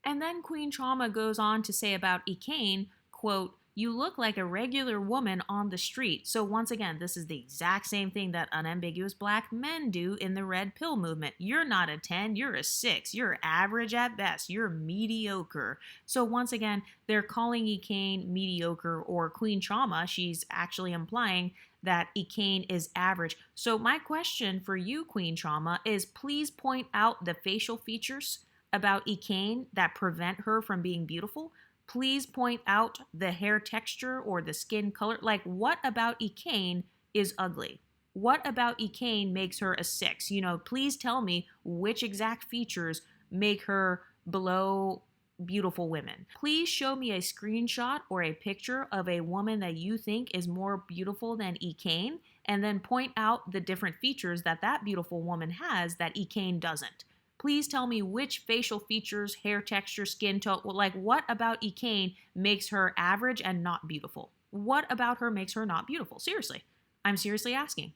And then Queen Trauma goes on to say about Ekane, quote, "You look like a regular woman on the street." So once again, this is the exact same thing that unambiguous black men do in the red pill movement. You're not a 10, you're a 6. You're average at best. You're mediocre. So once again, they're calling Ekane mediocre, or Queen Trauma, she's actually implying that Ekane is average. So my question for you, Queen Trauma, is please point out the facial features about Ekane that prevent her from being beautiful. Please point out the hair texture or the skin color. Like, what about Ekane is ugly? What about Ekane makes her a 6? Please tell me which exact features make her below beautiful women. Please show me a screenshot or a picture of a woman that you think is more beautiful than Ekane, and then point out the different features that that beautiful woman has that Ekane doesn't. Please tell me which facial features, hair texture, skin tone, like what about Ekane makes her average and not beautiful? What about her makes her not beautiful? Seriously. I'm seriously asking.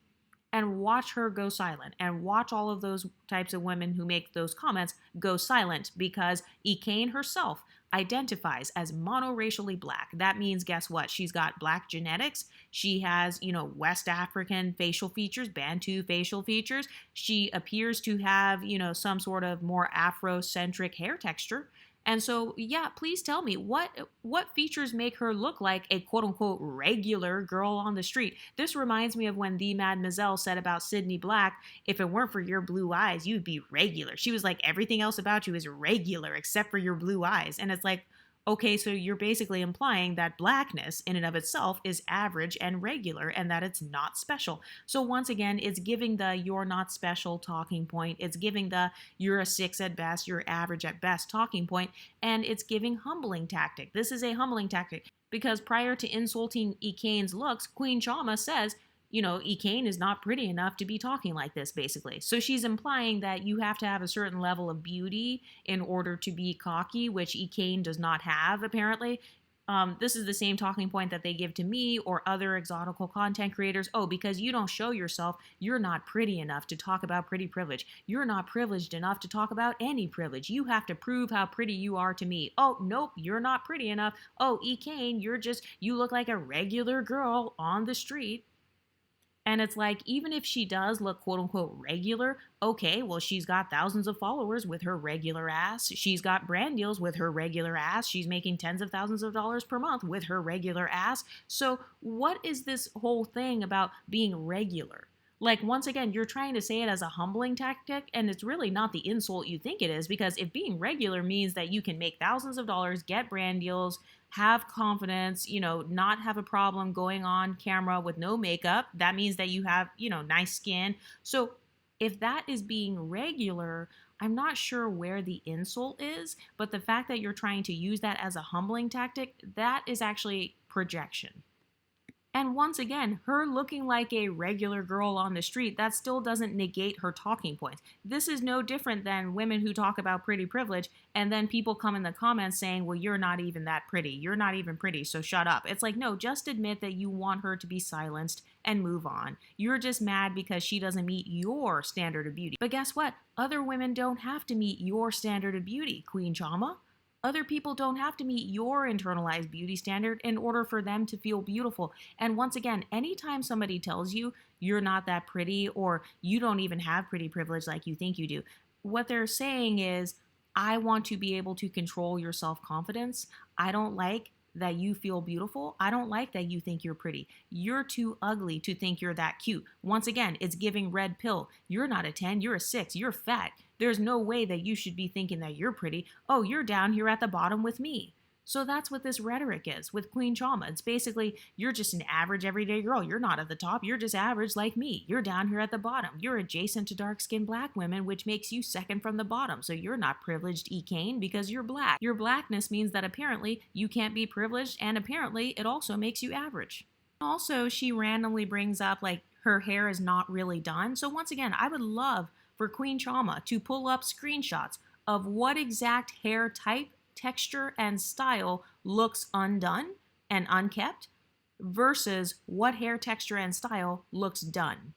And watch her go silent, and watch all of those types of women who make those comments go silent, because Ekane herself identifies as monoracially black. That means, guess what? She's got black genetics. She has, West African facial features, Bantu facial features. She appears to have, some sort of more Afrocentric hair texture. And so, yeah, please tell me what features make her look like a quote unquote regular girl on the street. This reminds me of when the Mademoiselle said about Sydney Black, "If it weren't for your blue eyes, you'd be regular." She was like, "Everything else about you is regular except for your blue eyes." And it's like, okay, so you're basically implying that blackness in and of itself is average and regular and that it's not special. So once again, it's giving the "you're not special" talking point. It's giving the "you're a 6 at best, you're average at best" talking point, and it's giving humbling tactic. This is a humbling tactic because prior to insulting Ekane's looks, Queen Chama says, Ekane is not pretty enough to be talking like this, basically. So she's implying that you have to have a certain level of beauty in order to be cocky, which Ekane does not have, apparently. This is the same talking point that they give to me or other exotical content creators. "Oh, because you don't show yourself, you're not pretty enough to talk about pretty privilege. You're not privileged enough to talk about any privilege. You have to prove how pretty you are to me. Oh, nope, you're not pretty enough. Oh, Ekane, you look like a regular girl on the street." And it's like, even if she does look quote unquote regular, okay, well, she's got thousands of followers with her regular ass. She's got brand deals with her regular ass. She's making tens of thousands of dollars per month with her regular ass. So, what is this whole thing about being regular? Like, once again, you're trying to say it as a humbling tactic, and it's really not the insult you think it is, because if being regular means that you can make thousands of dollars, get brand deals, have confidence, not have a problem going on camera with no makeup, that means that you have, nice skin. So if that is being regular, I'm not sure where the insult is, but the fact that you're trying to use that as a humbling tactic, that is actually projection. And once again, her looking like a regular girl on the street, that still doesn't negate her talking points. This is no different than women who talk about pretty privilege, and then people come in the comments saying, "Well, you're not even that pretty. You're not even pretty, so shut up." It's like, no, just admit that you want her to be silenced and move on. You're just mad because she doesn't meet your standard of beauty. But guess what? Other women don't have to meet your standard of beauty, Queen Chama. Other people don't have to meet your internalized beauty standard in order for them to feel beautiful. And once again, anytime somebody tells you you're not that pretty or you don't even have pretty privilege like you think you do, what they're saying is, I want to be able to control your self-confidence. I don't like that you feel beautiful. I don't like that you think you're pretty. You're too ugly to think you're that cute. Once again, it's giving red pill. You're not a 10, you're a 6, you're fat. There's no way that you should be thinking that you're pretty. Oh, you're down here at the bottom with me. So that's what this rhetoric is with Queen Trauma. It's basically, you're just an average everyday girl. You're not at the top. You're just average like me. You're down here at the bottom. You're adjacent to dark-skinned black women, which makes you second from the bottom. So you're not privileged, Ekane, because you're black. Your blackness means that apparently you can't be privileged, and apparently it also makes you average. Also, she randomly brings up like her hair is not really done. So once again, I would love for Queen Trauma to pull up screenshots of what exact hair type, texture, and style looks undone and unkept versus what hair texture and style looks done.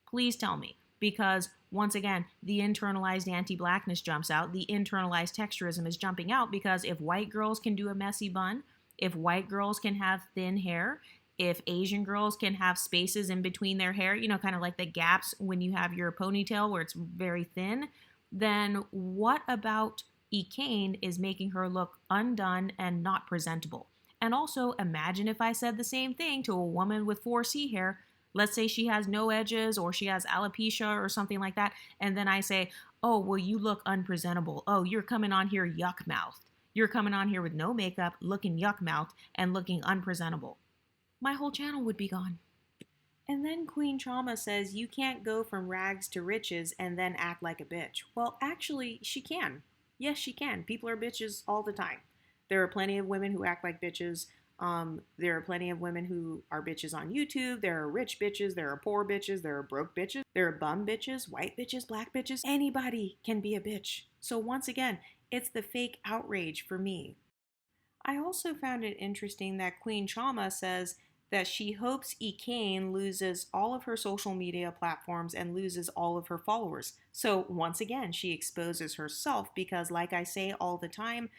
Please tell me, because once again, the internalized anti-blackness jumps out. The internalized texturism is jumping out because if white girls can do a messy bun, if white girls can have thin hair, if Asian girls can have spaces in between their hair, you know, kind of like the gaps when you have your ponytail where it's very thin, then what about Ekane is making her look undone and not presentable? And also, imagine if I said the same thing to a woman with 4C hair. Let's say she has no edges or she has alopecia or something like that. And then I say, oh, well, you look unpresentable. Oh, you're coming on here yuck-mouthed. You're coming on here with no makeup, looking yuck-mouthed and looking unpresentable. My whole channel would be gone. And then Queen Trauma says you can't go from rags to riches and then act like a bitch. Well, actually, she can. Yes, she can. People are bitches all the time. There are plenty of women who act like bitches. There are plenty of women who are bitches on YouTube. There are rich bitches. There are poor bitches. There are broke bitches. There are bum bitches, white bitches, black bitches. Anybody can be a bitch. So once again, it's the fake outrage for me. I also found it interesting that Queen Trauma says that she hopes Ekane loses all of her social media platforms and loses all of her followers. So once again, she exposes herself because, like I say all the time,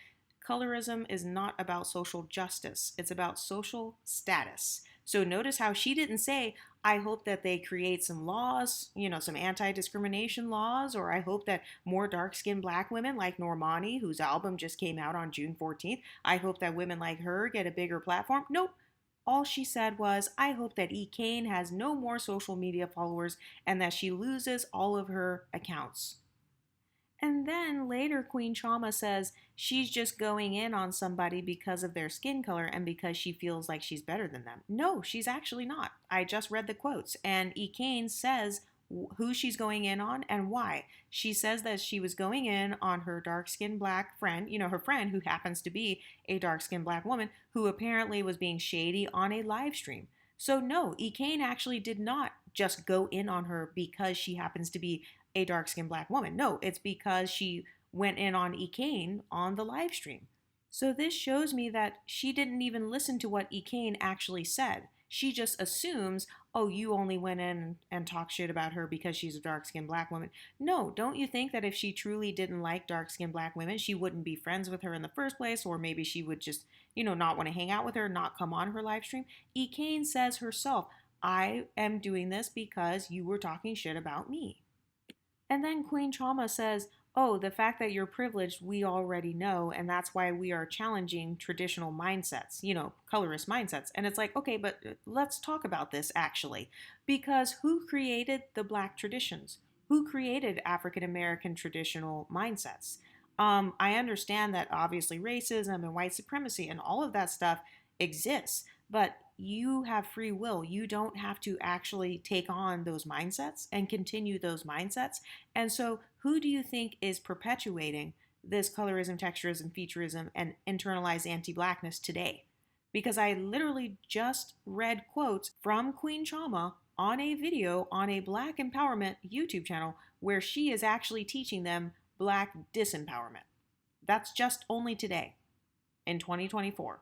colorism is not about social justice. It's about social status. So notice how she didn't say, I hope that they create some laws, you know, some anti-discrimination laws, or I hope that more dark-skinned black women like Normani, whose album just came out on June 14th, I hope that women like her get a bigger platform. Nope. All she said was, I hope that Ekane has no more social media followers and that she loses all of her accounts. And then later, Queen Trauma says she's just going in on somebody because of their skin color and because she feels like she's better than them. No, she's actually not. I just read the quotes, and Ekane says who she's going in on and why. She says that she was going in on her dark-skinned black friend, you know, her friend who happens to be a dark-skinned black woman who apparently was being shady on a live stream. So no, Ekane actually did not just go in on her because she happens to be a dark-skinned black woman. No, it's because she went in on Ekane on the live stream. So this shows me that she didn't even listen to what Ekane actually said. She just assumes, oh, you only went in and talked shit about her because she's a dark-skinned black woman. No, don't you think that if she truly didn't like dark-skinned black women, she wouldn't be friends with her in the first place, or maybe she would just, you know, not want to hang out with her, not come on her live stream? Ekane says herself, I am doing this because you were talking shit about me. And then Queen Trauma says, oh, the fact that you're privileged, we already know, and that's why we are challenging traditional mindsets, you know, colorist mindsets. And it's like, okay, but let's talk about this actually, because who created the black traditions? Who created African American traditional mindsets? I understand that obviously racism and white supremacy and all of that stuff exists, but you have free will. You don't have to actually take on those mindsets and continue those mindsets. And so who do you think is perpetuating this colorism, texturism, featureism, and internalized anti-blackness today? Because I literally just read quotes from Queen Trauma on a video on a Black Empowerment YouTube channel where she is actually teaching them Black disempowerment. That's just only today in 2024.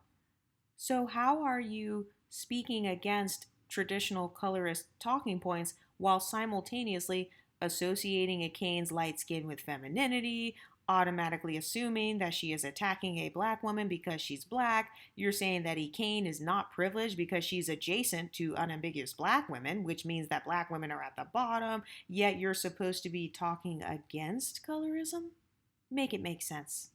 So how are you speaking against traditional colorist talking points while simultaneously associating Ekane's light skin with femininity, automatically assuming that she is attacking a black woman because she's black? You're saying that Ekane is not privileged because she's adjacent to unambiguous black women, which means that black women are at the bottom, yet you're supposed to be talking against colorism? Make it make sense.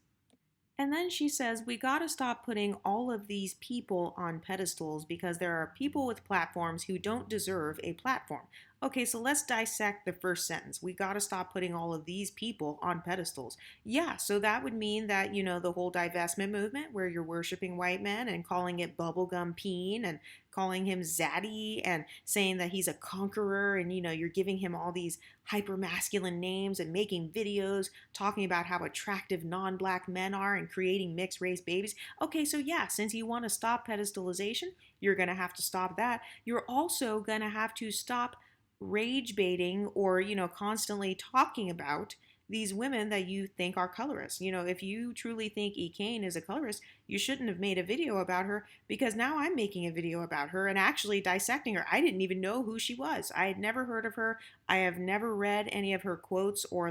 And then she says, we got to stop putting all of these people on pedestals because there are people with platforms who don't deserve a platform. Okay, so let's dissect the first sentence. We got to stop putting all of these people on pedestals. Yeah, so that would mean that, the whole divestment movement where you're worshiping white men and calling it bubblegum peen and calling him zaddy and saying that he's a conqueror and, you're giving him all these hyper masculine names and making videos talking about how attractive non black men are and creating mixed race babies. Okay, so yeah, since you want to stop pedestalization, you're going to have to stop that. You're also going to have to stop rage baiting or constantly talking about these women that you think are colorists. If you truly think Ekane is a colorist, you shouldn't have made a video about her, because now I'm making a video about her and actually dissecting her. I didn't even know who she was. I had never heard of her. I have never read any of her quotes or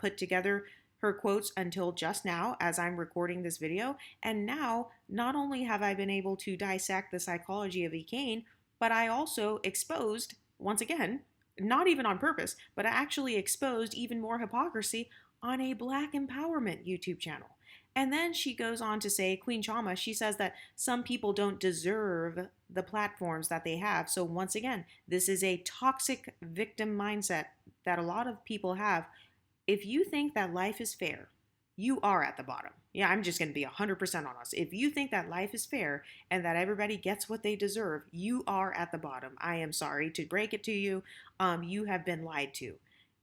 put together her quotes until just now as I'm recording this video. And now, not only have I been able to dissect the psychology of Ekane, but I also exposed, once again, not even on purpose, but I actually exposed even more hypocrisy on a Black empowerment YouTube channel. And then she goes on to say, Queen Chama, she says that some people don't deserve the platforms that they have. So once again, this is a toxic victim mindset that a lot of people have. If you think that life is fair, you are at the bottom. Yeah, I'm just going to be 100% honest. If you think that life is fair and that everybody gets what they deserve, you are at the bottom. I am sorry to break it to you. You have been lied to.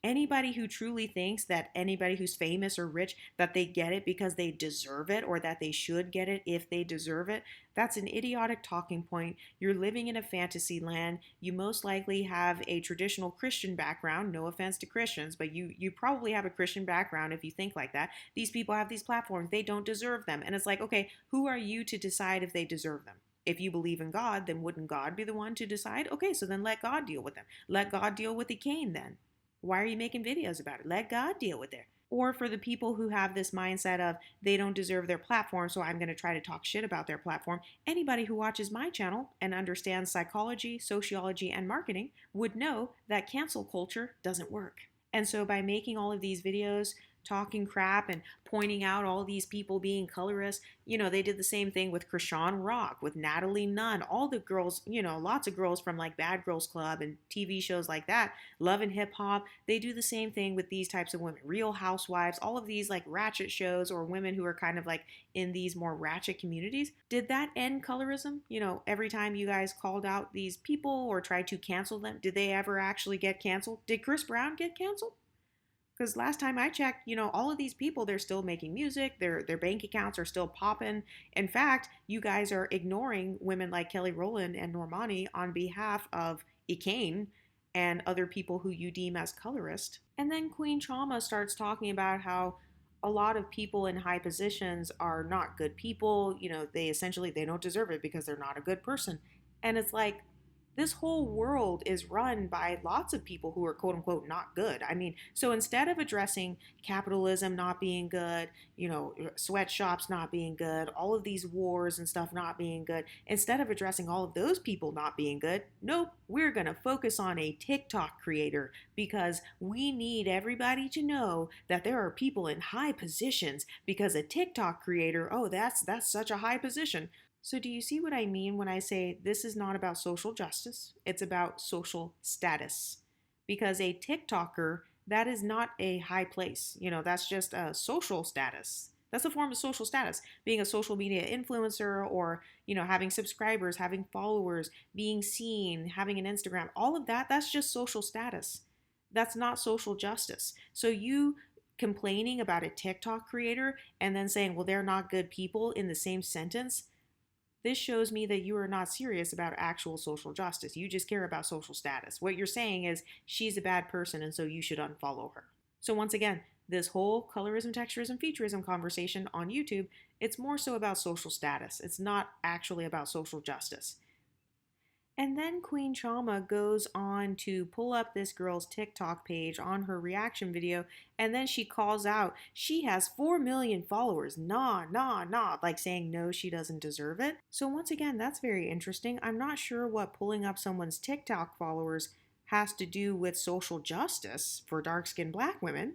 Anybody who truly thinks that anybody who's famous or rich, that they get it because they deserve it or that they should get it if they deserve it, that's an idiotic talking point. You're living in a fantasy land. You most likely have a traditional Christian background. No offense to Christians, but you probably have a Christian background if you think like that. These people have these platforms. They don't deserve them. And it's like, okay, who are you to decide if they deserve them? If you believe in God, then wouldn't God be the one to decide? Okay, so then let God deal with them. Let God deal with the Cain then. Why are you making videos about it? Let God deal with it. Or for the people who have this mindset of they don't deserve their platform, so I'm going to try to talk shit about their platform. Anybody who watches my channel and understands psychology, sociology, and marketing would know that cancel culture doesn't work. And so by making all of these videos, talking crap and pointing out all these people being colorists, they did the same thing with Krishan Rock, with Natalie Nunn, all the girls, lots of girls from like Bad Girls Club and TV shows like that, Love and Hip Hop. They do the same thing with these types of women, Real Housewives, all of these like ratchet shows or women who are kind of like in these more ratchet communities. Did that end colorism? Every time you guys called out these people or tried to cancel them, did they ever actually get canceled? Did Chris Brown get canceled? Because last time I checked, all of these people, they're still making music, their bank accounts are still popping. In fact, you guys are ignoring women like Kelly Rowland and Normani on behalf of Ekane and other people who you deem as colorist. And then Queen Chama starts talking about how a lot of people in high positions are not good people. They don't deserve it because they're not a good person. And it's like, this whole world is run by lots of people who are quote unquote not good. I mean, so instead of addressing capitalism not being good, sweatshops not being good, all of these wars and stuff not being good, instead of addressing all of those people not being good, nope, we're going to focus on a TikTok creator because we need everybody to know that there are people in high positions because a TikTok creator, oh, that's such a high position. So do you see what I mean when I say this is not about social justice? It's about social status. Because a TikToker, that is not a high place. That's just a social status. That's a form of social status. Being a social media influencer or, having subscribers, having followers, being seen, having an Instagram, all of that, that's just social status. That's not social justice. So you complaining about a TikTok creator and then saying, well, they're not good people in the same sentence, this shows me that you are not serious about actual social justice. You just care about social status. What you're saying is she's a bad person and so you should unfollow her. So once again, this whole colorism, texturism, featureism conversation on YouTube, it's more so about social status. It's not actually about social justice. And then Queen Chama goes on to pull up this girl's TikTok page on her reaction video, and then she calls out, she has 4 million followers, nah, like saying no, she doesn't deserve it. So once again, that's very interesting. I'm not sure what pulling up someone's TikTok followers has to do with social justice for dark-skinned black women.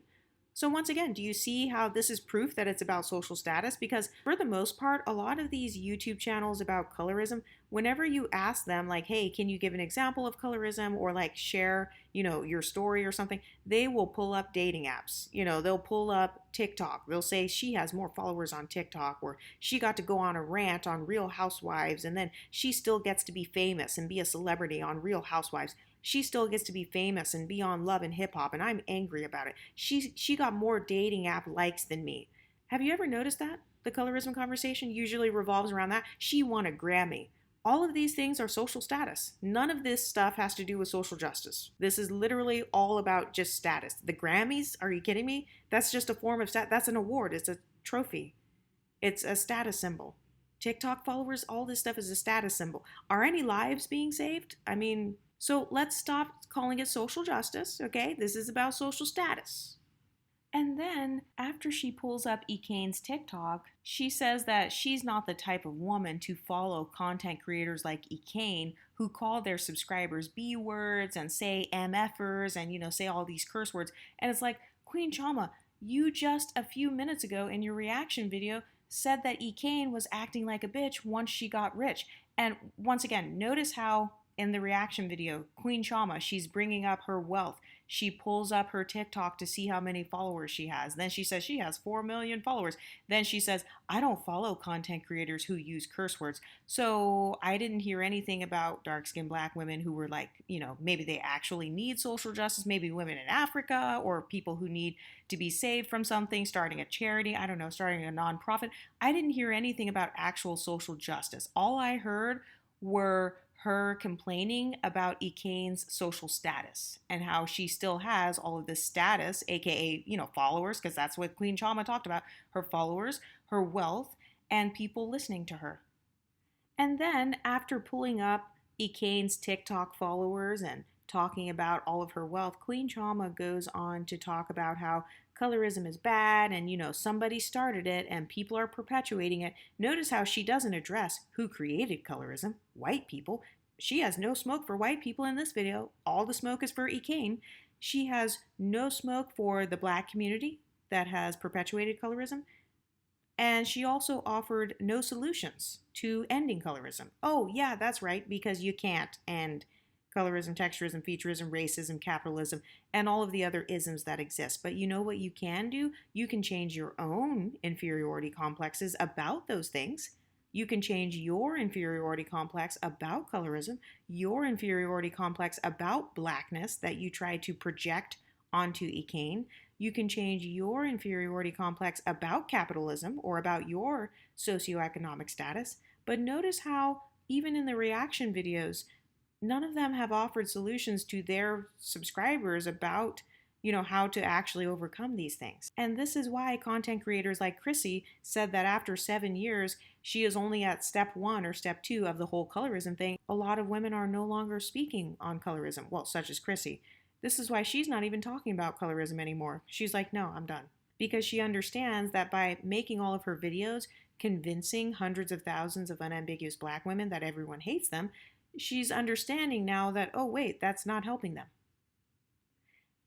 So once again, do you see how this is proof that it's about social status? Because for the most part, a lot of these YouTube channels about colorism, whenever you ask them like, hey, can you give an example of colorism or like share, your story or something, they will pull up dating apps. They'll pull up TikTok. They'll say she has more followers on TikTok, or she got to go on a rant on Real Housewives and then she still gets to be famous and be a celebrity on Real Housewives. She still gets to be famous and be on Love and Hip Hop, and I'm angry about it. She got more dating app likes than me. Have you ever noticed that? The colorism conversation usually revolves around that. She won a Grammy. All of these things are social status. None of this stuff has to do with social justice. This is literally all about just status. The Grammys, are you kidding me? That's just a form of status. That's an award. It's a trophy. It's a status symbol. TikTok followers, all this stuff is a status symbol. Are any lives being saved? So let's stop calling it social justice, okay? This is about social status. And then, after she pulls up Ekane's TikTok, she says that she's not the type of woman to follow content creators like Ekane who call their subscribers B words and say MFers and, say all these curse words. And it's like, Queen Chama, you just a few minutes ago in your reaction video said that Ekane was acting like a bitch once she got rich. And once again, notice how in the reaction video, Queen Chama, she's bringing up her wealth. She pulls up her TikTok to see how many followers she has. Then she says she has 4 million followers. Then she says, I don't follow content creators who use curse words. So I didn't hear anything about dark-skinned black women who were like, maybe they actually need social justice, maybe women in Africa or people who need to be saved from something, starting a charity, I don't know, starting a nonprofit. I didn't hear anything about actual social justice. All I heard were her complaining about Ekane's social status and how she still has all of this status, aka, followers, because that's what Queen Chama talked about, her followers, her wealth, and people listening to her. And then after pulling up Ekane's TikTok followers and talking about all of her wealth, Queen Chama goes on to talk about how colorism is bad and, somebody started it and people are perpetuating it. Notice how she doesn't address who created colorism, white people. She has no smoke for white people in this video. All the smoke is for Ekane. She has no smoke for the black community that has perpetuated colorism. And she also offered no solutions to ending colorism. Oh, yeah, that's right, because you can't end colorism, texturism, featureism, racism, capitalism, and all of the other isms that exist. But you know what you can do? You can change your own inferiority complexes about those things. You can change your inferiority complex about colorism, your inferiority complex about blackness that you try to project onto Ekane. You can change your inferiority complex about capitalism or about your socioeconomic status. But notice how even in the reaction videos, none of them have offered solutions to their subscribers about, how to actually overcome these things. And this is why content creators like Chrissy said that after 7 years, she is only at step 1 or step 2 of the whole colorism thing. A lot of women are no longer speaking on colorism, well, such as Chrissy. This is why she's not even talking about colorism anymore. She's like, no, I'm done. Because she understands that by making all of her videos, convincing hundreds of thousands of unambiguous black women that everyone hates them, she's understanding now that, oh, wait, that's not helping them.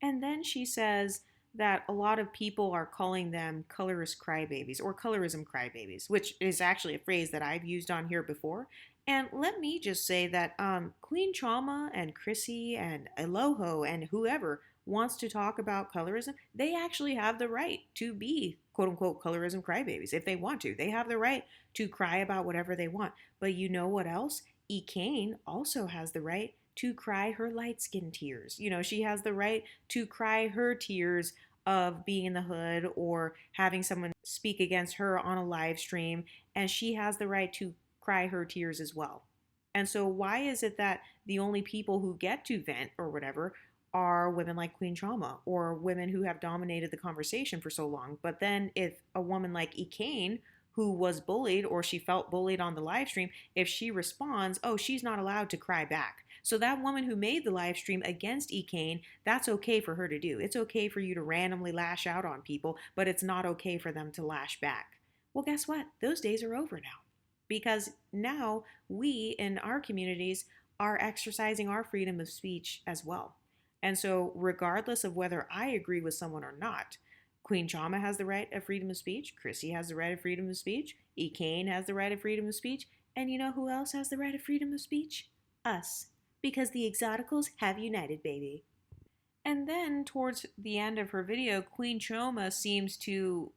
And then she says that a lot of people are calling them colorist crybabies or colorism crybabies, which is actually a phrase that I've used on here before. And let me just say that Queen Chama and Chrissy and Eloho and whoever wants to talk about colorism, they actually have the right to be quote unquote colorism crybabies if they want to. They have the right to cry about whatever they want. But you know what else? Ekane also has the right to cry her light skin tears. She has the right to cry her tears of being in the hood or having someone speak against her on a live stream, and she has the right to cry her tears as well. And so why is it that the only people who get to vent or whatever are women like Queen Chama or women who have dominated the conversation for so long? But then if a woman like Ekane, who was bullied or she felt bullied on the live stream, if she responds, oh, she's not allowed to cry back. So that woman who made the live stream against Ekane, that's okay for her to do. It's okay for you to randomly lash out on people, but it's not okay for them to lash back. Well, guess what? Those days are over now. Because now we in our communities are exercising our freedom of speech as well. And so regardless of whether I agree with someone or not, Queen Trauma has the right of freedom of speech. Chrissy has the right of freedom of speech. Ekane has the right of freedom of speech. And you know who else has the right of freedom of speech? Us. Because the Exoticals have united, baby. And then towards the end of her video, Queen Trauma seems to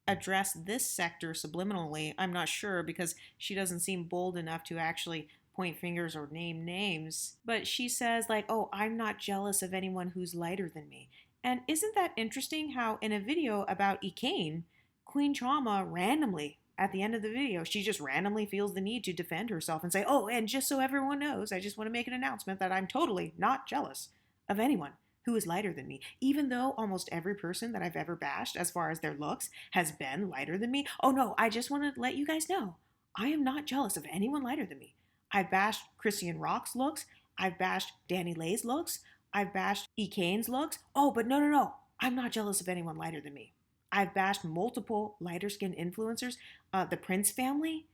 address this sector subliminally. I'm not sure because she doesn't seem bold enough to actually point fingers or name names. But she says, like, oh, I'm not jealous of anyone who's lighter than me. And isn't that interesting how in a video about Ekane, Queen Trauma randomly, at the end of the video, she just randomly feels the need to defend herself and say, oh, and just so everyone knows, I just want to make an announcement that I'm totally not jealous of anyone who is lighter than me, even though almost every person that I've ever bashed as far as their looks has been lighter than me. Oh no, I just want to let you guys know, I am not jealous of anyone lighter than me. I've bashed Christian Rock's looks, I've bashed Danny Lay's looks, I've bashed Ekane's looks. Oh, but no, I'm not jealous of anyone lighter than me. I've bashed multiple lighter skinned influencers, the Prince family,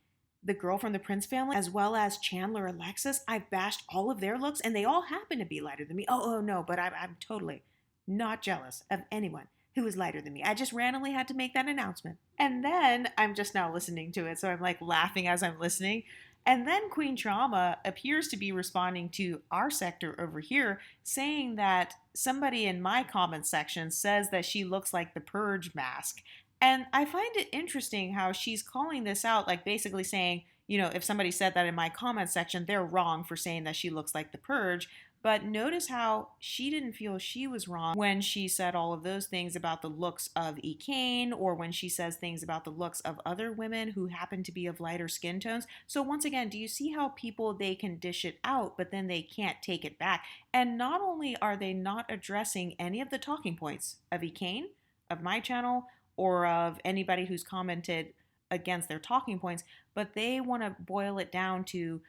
the girl from the Prince family, as well as Chandler Alexis. I've bashed all of their looks, and they all happen to be lighter than me. Oh no, but I'm totally not jealous of anyone who is lighter than me. I just randomly had to make that announcement. And then I'm just now listening to it, so I'm like laughing as I'm listening. And then Queen Trauma appears to be responding to our sector over here, saying that somebody in my comment section says that she looks like the Purge mask. And I find it interesting how she's calling this out, like basically saying, you know, if somebody said that in my comment section, they're wrong for saying that she looks like the Purge. But notice how she didn't feel she was wrong when she said all of those things about the looks of Ekane, or when she says things about the looks of other women who happen to be of lighter skin tones. So once again, do you see how people, they can dish it out, but then they can't take it back? And not only are they not addressing any of the talking points of Ekane, of my channel, or of anybody who's commented against their talking points, but they want to boil it down to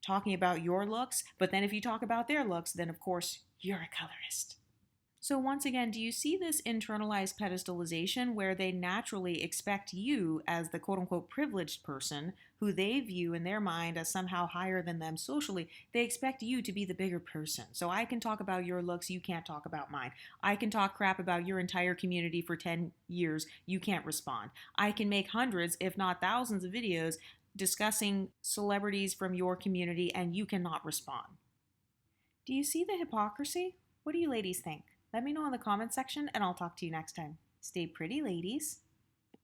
talking about your looks. But then if you talk about their looks, then of course you're a colorist. So once again, do you see this internalized pedestalization where they naturally expect you as the quote-unquote privileged person who they view in their mind as somehow higher than them socially? They expect you to be the bigger person. So I can talk about your looks, you can't talk about mine. I can talk crap about your entire community for 10 years, you can't respond. I can make hundreds, if not thousands of videos discussing celebrities from your community and you cannot respond. Do you see the hypocrisy? What do you ladies think? Let me know in the comment section and I'll talk to you next time. Stay pretty, ladies.